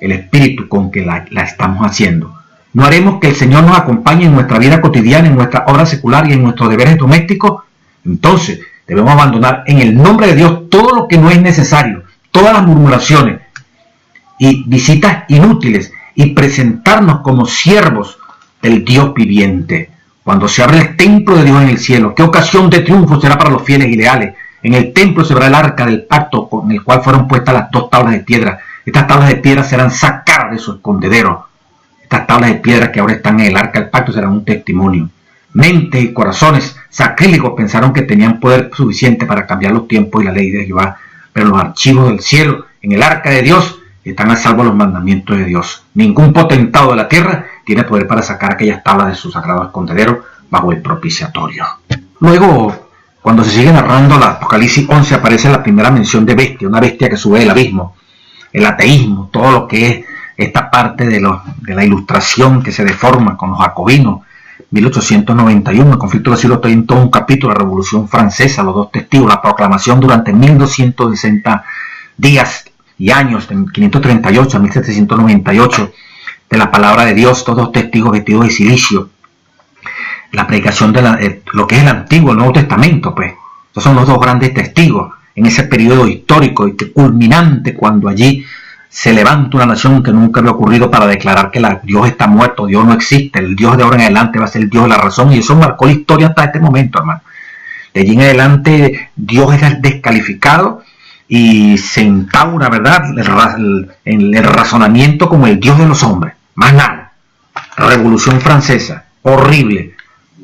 el espíritu con que la estamos haciendo. ¿No haremos que el Señor nos acompañe en nuestra vida cotidiana, en nuestra obra secular y en nuestros deberes domésticos? Entonces debemos abandonar en el nombre de Dios todo lo que no es necesario, todas las murmuraciones y visitas inútiles, y presentarnos como siervos del Dios viviente. Cuando se abre el templo de Dios en el cielo, ¿qué ocasión de triunfo será para los fieles y leales? En el templo se verá el arca del pacto con el cual fueron puestas las dos tablas de piedra. Estas tablas de piedra serán sacadas de su escondedero. Estas tablas de piedra que ahora están en el arca del pacto serán un testimonio. Mentes y corazones sacrílegos pensaron que tenían poder suficiente para cambiar los tiempos y la ley de Jehová, pero los archivos del cielo, en el arca de Dios, están a salvo los mandamientos de Dios. Ningún potentado de la tierra tiene poder para sacar aquellas tablas de su sagrado escondedero bajo el propiciatorio. Luego, cuando se sigue narrando la Apocalipsis 11, aparece la primera mención de bestia, una bestia que sube del abismo, el ateísmo, todo lo que es esta parte de la ilustración que se deforma con los jacobinos. 1891, el conflicto del siglo estoy en todo un capítulo, la Revolución Francesa, los dos testigos, la proclamación durante 1260 días y años, de 538 a 1798, de la palabra de Dios, todos testigos vestidos de silicio, la predicación de lo que es el Antiguo y el Nuevo Testamento, pues, estos son los dos grandes testigos en ese periodo histórico y culminante cuando allí se levanta una nación que nunca había ocurrido para declarar que Dios está muerto, Dios no existe, el Dios de ahora en adelante va a ser el Dios de la razón, y eso marcó la historia hasta este momento, hermano. De allí en adelante Dios es descalificado y se instaura, ¿verdad?, el razonamiento como el Dios de los hombres, más nada. Revolución Francesa, horrible,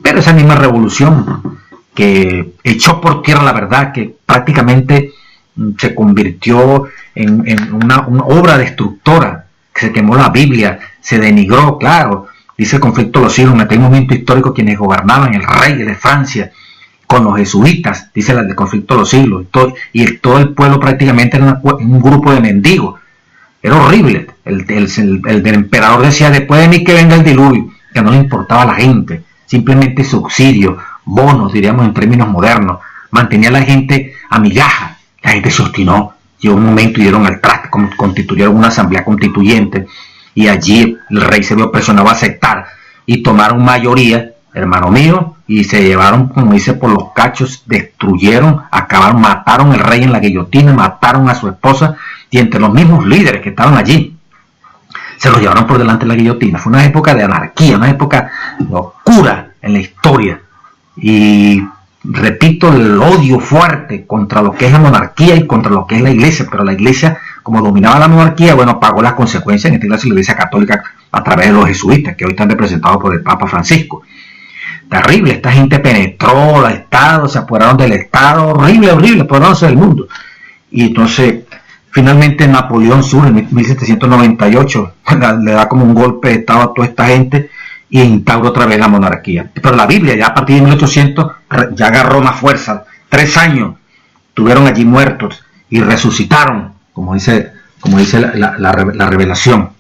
pero esa misma revolución que echó por tierra la verdad, que prácticamente se convirtió en una obra destructora, que se quemó la Biblia, se denigró, claro, dice el conflicto de los siglos, en aquel momento histórico quienes gobernaban, el rey de Francia, con los jesuitas, dice el conflicto de los siglos, todo el pueblo prácticamente era un grupo de mendigos, era horrible. El emperador decía, después de mí que venga el diluvio, que no le importaba a la gente, simplemente subsidios, bonos, diríamos en términos modernos, mantenía a la gente a migajas. La gente se obstinó, llegó un momento y dieron al traste, constituyeron una asamblea constituyente, y allí el rey se vio presionado a aceptar, y tomaron mayoría, hermano mío, y se llevaron, como dice, por los cachos, destruyeron, acabaron, mataron al rey en la guillotina, mataron a su esposa, y entre los mismos líderes que estaban allí, se los llevaron por delante de la guillotina. Fue una época de anarquía, una época oscura en la historia, y repito, el odio fuerte contra lo que es la monarquía y contra lo que es la iglesia, pero la iglesia, como dominaba la monarquía, bueno, pagó las consecuencias, en este caso la iglesia católica a través de los jesuitas, que hoy están representados por el Papa Francisco. Terrible, esta gente penetró el Estado, se apoderaron del Estado, horrible, apoderándose del mundo. Y entonces, finalmente Napoleón surge en 1798, le da como un golpe de Estado a toda esta gente y instaura otra vez la monarquía. Pero la Biblia ya a partir de 1800 ya agarró más fuerza. 3 años estuvieron allí muertos y resucitaron, como dice la revelación.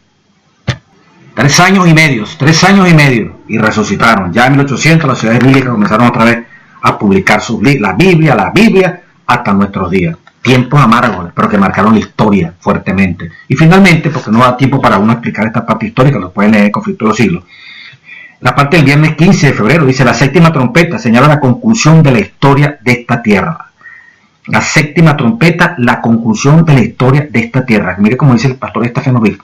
3 años y medio y resucitaron. Ya en 1800 las ciudades bíblicas comenzaron otra vez a publicar la Biblia hasta nuestros días. Tiempos amargos, pero que marcaron la historia fuertemente. Y finalmente, porque no da tiempo para uno explicar esta parte histórica, lo pueden leer en Conflicto de los Siglos. La parte del viernes 15 de febrero dice: la séptima trompeta señala la conclusión de la historia de esta tierra. La séptima trompeta, la conclusión de la historia de esta tierra. Mire como dice el pastor Estefano Vil.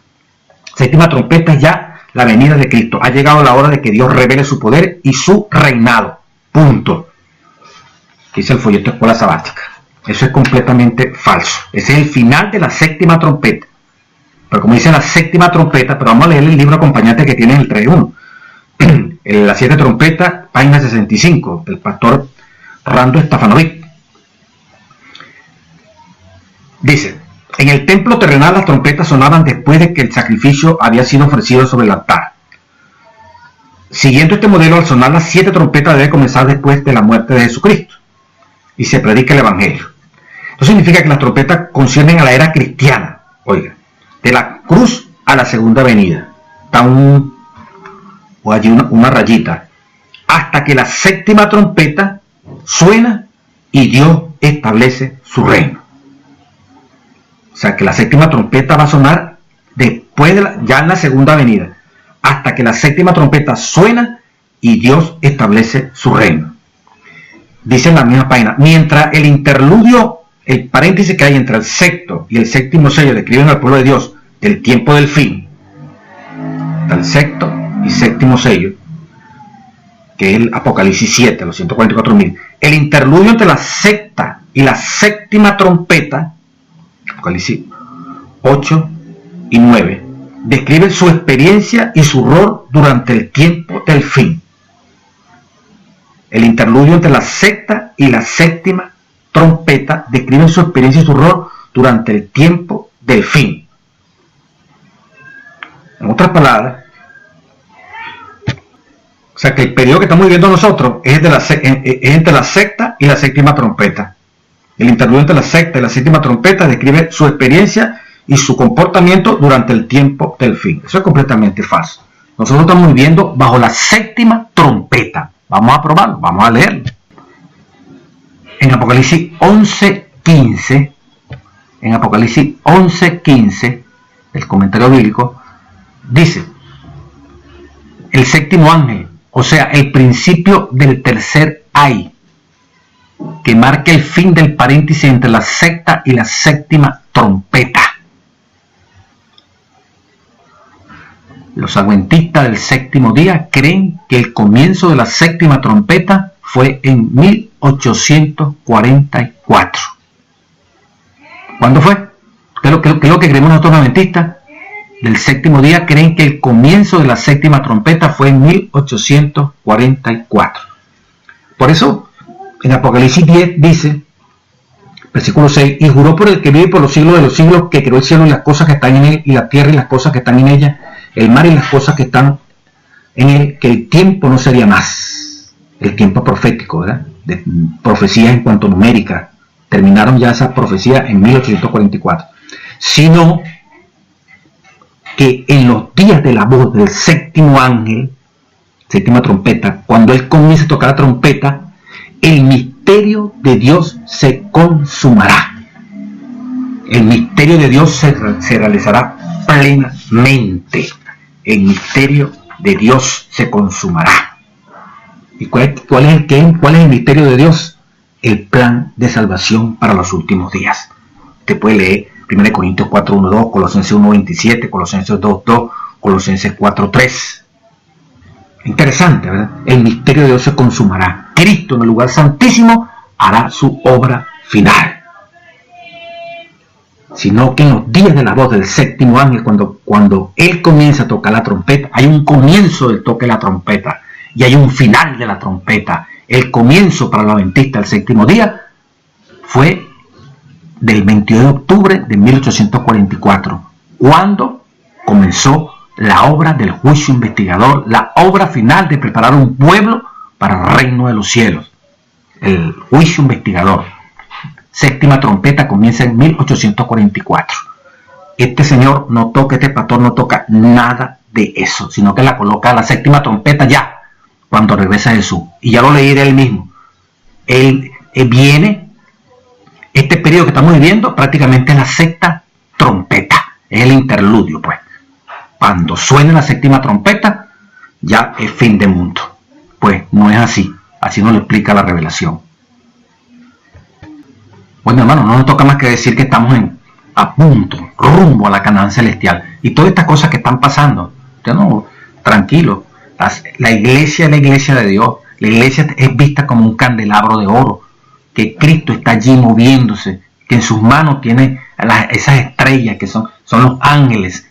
Séptima trompeta es ya la venida de Cristo. Ha llegado la hora de que Dios revele su poder y su reinado. Punto. Dice el folleto Escuela Sabática. Eso es completamente falso. Ese es el final de la séptima trompeta. Pero como dice la séptima trompeta, pero vamos a leer el libro acompañante que tiene en el 3.1. La 7 trompeta, página 65, del pastor Rando Stefanovic. Dice: en el templo terrenal las trompetas sonaban después de que el sacrificio había sido ofrecido sobre el altar. Siguiendo este modelo, al sonar las 7 trompetas debe comenzar después de la muerte de Jesucristo y se predica el Evangelio. Esto significa que las trompetas conciernen a la era cristiana, oiga, de la cruz a la segunda venida. Está allí una rayita, hasta que la séptima trompeta suena y Dios establece su reino. O sea que la séptima trompeta va a sonar después ya en la segunda venida, hasta que la séptima trompeta suena y Dios establece su reino. Dice en la misma página: mientras el interludio, el paréntesis que hay entre el sexto y el séptimo sello describen al pueblo de Dios del tiempo del fin, del sexto y séptimo sello, que es el Apocalipsis 7, los 144.000. El interludio entre la sexta y la séptima trompeta, Apocalipsis 8 y 9, describe su experiencia y su rol durante el tiempo del fin. El interludio entre la sexta y la séptima trompeta describe su experiencia y su rol durante el tiempo del fin. En otras palabras, o sea que el periodo que estamos viviendo nosotros es entre la sexta y la séptima trompeta. El interludio entre la sexta y la séptima trompeta describe su experiencia y su comportamiento durante el tiempo del fin. Eso es completamente falso. Nosotros estamos viviendo bajo la séptima trompeta. Vamos a probarlo, vamos a leerlo. En Apocalipsis 11:15, el comentario bíblico, dice: el séptimo ángel, o sea, el principio del tercer ay, que marca el fin del paréntesis entre la sexta y la séptima trompeta. Los adventistas del séptimo día creen que el comienzo de la séptima trompeta fue en 1844. ¿Cuándo fue? ¿Qué es lo que creemos nosotros los adventistas del séptimo día? Creen que el comienzo de la séptima trompeta fue en 1844. Por eso, en Apocalipsis 10 dice, versículo 6, y juró por el que vive por los siglos de los siglos, que creó el cielo y las cosas que están en él, y la tierra y las cosas que están en ella, el mar y las cosas que están en él, que el tiempo no sería más. El tiempo profético, ¿verdad? De profecías en cuanto numérica. Terminaron ya esas profecías en 1844. Sino que en los días de la voz del séptimo ángel, séptima trompeta, cuando él comience a tocar la trompeta, el misterio de Dios se consumará. El misterio de Dios se realizará plenamente. El misterio de Dios se consumará. ¿Y cuál es el misterio de Dios? El plan de salvación para los últimos días. Usted puede leer 1 Corintios 4:1-2, Colosenses 1:27, Colosenses 2:2, Colosenses 4:3. Interesante, ¿verdad? El misterio de Dios se consumará. Cristo en el lugar santísimo hará su obra final. sino que en los días de la voz del séptimo ángel, cuando él comienza a tocar la trompeta, hay un comienzo del toque de la trompeta y hay un final de la trompeta. El comienzo para los adventistas del séptimo día fue del 22 de octubre de 1844, cuando comenzó la obra del juicio investigador, la obra final de preparar un pueblo para el reino de los cielos. El juicio investigador. Séptima trompeta comienza en 1844. Este señor no toca, este pastor no toca nada de eso, sino que la coloca a la séptima trompeta ya, cuando regresa Jesús. Y ya lo leí de él mismo. Él viene, este periodo que estamos viviendo, prácticamente es la sexta trompeta. Es el interludio, pues. Cuando suene la séptima trompeta, ya es fin de mundo. Pues no es así. Así nos lo explica la revelación. Bueno, hermano, no nos toca más que decir que estamos a punto, rumbo a la Canaán celestial. Y todas estas cosas que están pasando, no, tranquilo. La iglesia es la iglesia de Dios. La iglesia es vista como un candelabro de oro, que Cristo está allí moviéndose, que en sus manos tiene esas estrellas que son los ángeles.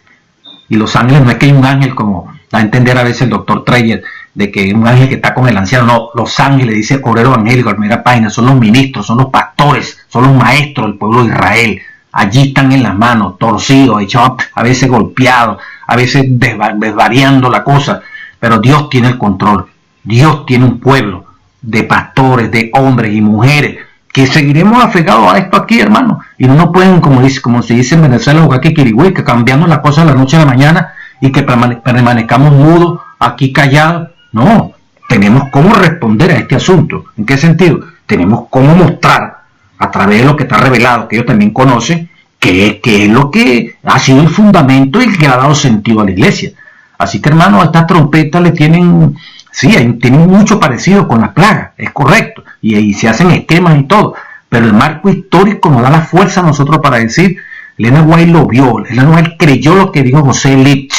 Y los ángeles no es que hay un ángel como da a entender a veces el doctor Treyer, de que un ángel que está con el anciano. No, los ángeles, dice obrero angélico, la primera página, son los ministros, son los pastores, son los maestros del pueblo de Israel. Allí están en las manos, torcidos, echados, a veces golpeados, a veces desvariando la cosa, pero Dios tiene el control. Dios tiene un pueblo de pastores, de hombres y mujeres, que seguiremos afegados a esto aquí, hermano, y no nos pueden, como se dice en Venezuela, jugar que kirigüey, que cambiamos las cosas de la noche a la mañana y que permanezcamos mudos, aquí callados. No, tenemos cómo responder a este asunto. ¿En qué sentido? Tenemos cómo mostrar a través de lo que está revelado, que ellos también conocen, que es lo que ha sido el fundamento y que ha dado sentido a la iglesia. Así que, hermano, a estas trompetas le tienen, sí, tienen mucho parecido con las plagas, es correcto, y ahí se hacen esquemas y todo, pero el marco histórico nos da la fuerza a nosotros para decir, Elena White lo vio, Elena White creyó lo que dijo José Litch,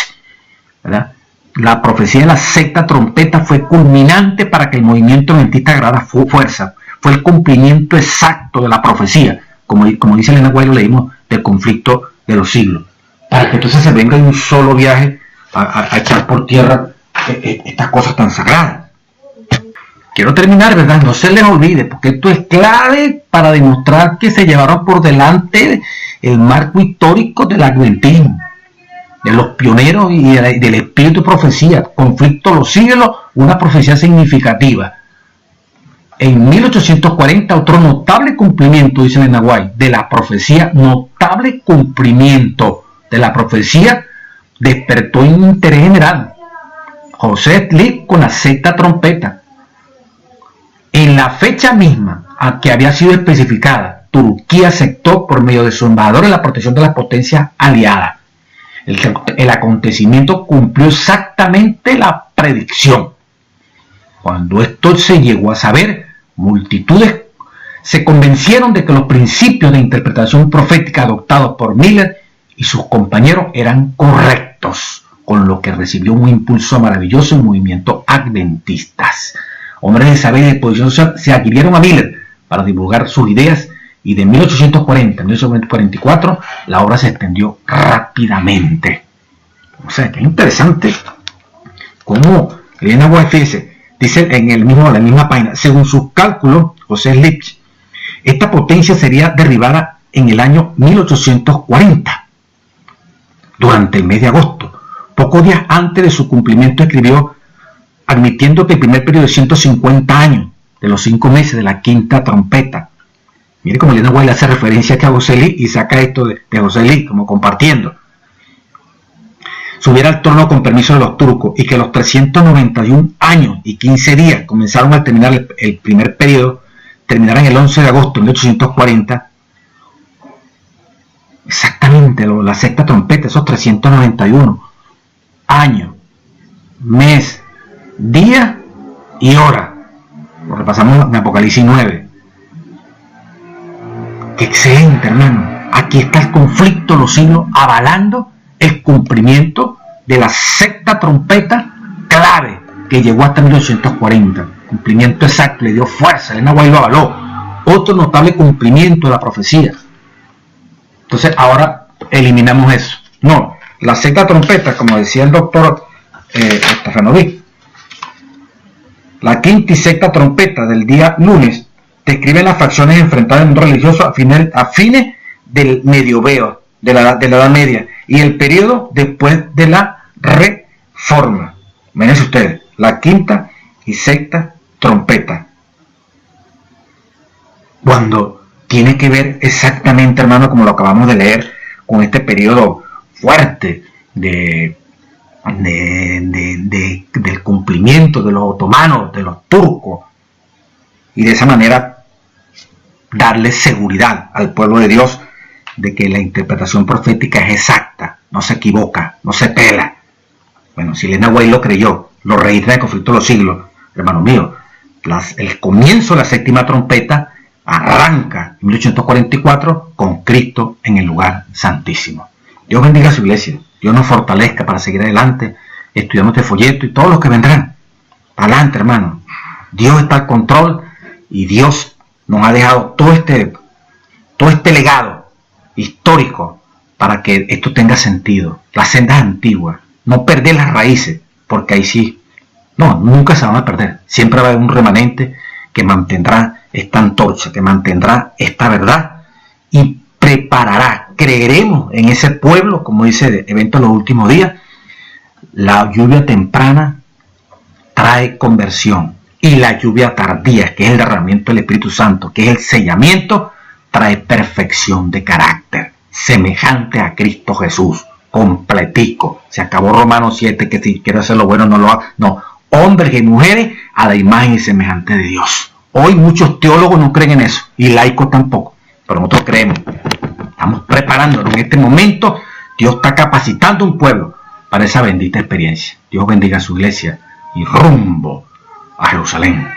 ¿verdad? La profecía de la sexta trompeta fue culminante para que el movimiento adventista agarrara fuerza. Fue el cumplimiento exacto de la profecía, como dice Elena White, lo leímos, del conflicto de los siglos. Para que entonces se venga en un solo viaje a echar por tierra estas cosas tan sagradas. Quiero terminar, ¿verdad? No se les olvide, porque esto es clave para demostrar que se llevaron por delante el marco histórico del adventismo, de los pioneros y del espíritu de profecía, conflicto de los siglos, una profecía significativa. En 1840, otro notable cumplimiento, dice Elena White, de la profecía, notable cumplimiento de la profecía, despertó un interés general. José Smith con la sexta trompeta. En la fecha misma a que había sido especificada, Turquía aceptó por medio de su embajador la protección de las potencias aliadas. El acontecimiento cumplió exactamente la predicción. Cuando esto se llegó a saber, multitudes se convencieron de que los principios de interpretación profética adoptados por Miller y sus compañeros eran correctos, con lo que recibió un impulso maravilloso en movimientos adventistas. Hombres de saber y de posición se adquirieron a Miller para divulgar sus ideas, y de 1840 a 1844 la obra se extendió rápidamente. O sea, que es interesante cómo Elena White dice en la misma página, según sus cálculos, José Smith, esta potencia sería derribada en el año 1840, durante el mes de agosto. Pocos días antes de su cumplimiento escribió, admitiendo que el primer periodo de 150 años, de los 5 meses de la quinta trompeta. Mire cómo Elena White hace referencia aquí a José Lee y saca esto de José Lee, como compartiendo. Subiera al trono con permiso de los turcos, y que los 391 años y 15 días comenzaron al terminar el primer periodo, terminaran el 11 de agosto de 1840. Exactamente, la sexta trompeta, esos 391 años, mes, día y hora. Lo repasamos en Apocalipsis 9. ¡Qué excelente, hermano! Aquí está el conflicto de los siglos avalando el cumplimiento de la sexta trompeta clave que llegó hasta 1840. Cumplimiento exacto, le dio fuerza, Elena White lo avaló. Otro notable cumplimiento de la profecía. Entonces ahora eliminamos eso. No, la sexta trompeta, como decía el doctor Stefanovic, la quinta y sexta trompeta del día lunes describen las facciones enfrentadas en el mundo religioso a fines del medioveo, de la Edad Media, y el periodo después de la Reforma. Miren ustedes, la quinta y sexta trompeta. Cuando tiene que ver exactamente, hermano, como lo acabamos de leer, con este periodo fuerte del cumplimiento de los otomanos, de los turcos, y de esa manera darle seguridad al pueblo de Dios de que la interpretación profética es exacta, no se equivoca, no se pela. Bueno, si Elena White lo creyó, lo registra en el conflicto de los siglos, hermano mío, el comienzo de la séptima trompeta arranca en 1844 con Cristo en el lugar santísimo. Dios bendiga a su iglesia, Dios nos fortalezca para seguir adelante, estudiando este folleto y todos los que vendrán. Adelante, hermano. Dios está al control y Dios nos ha dejado todo este legado histórico para que esto tenga sentido. Las sendas antiguas, no perder las raíces, porque ahí sí, no, nunca se van a perder. Siempre va a haber un remanente que mantendrá esta antorcha, que mantendrá esta verdad y preparará, creeremos en ese pueblo, como dice el evento de los últimos días. La lluvia temprana trae conversión y la lluvia tardía, que es el derramamiento del Espíritu Santo, que es el sellamiento, trae perfección de carácter, semejante a Cristo Jesús, completico. Se acabó Romanos 7, que si quiere hacer lo bueno no lo haga. No, hombres y mujeres a la imagen y semejante de Dios. Hoy muchos teólogos no creen en eso, y laicos tampoco, pero nosotros creemos. Estamos preparándonos en este momento. Dios está capacitando un pueblo para esa bendita experiencia. Dios bendiga a su iglesia y rumbo a Jerusalén.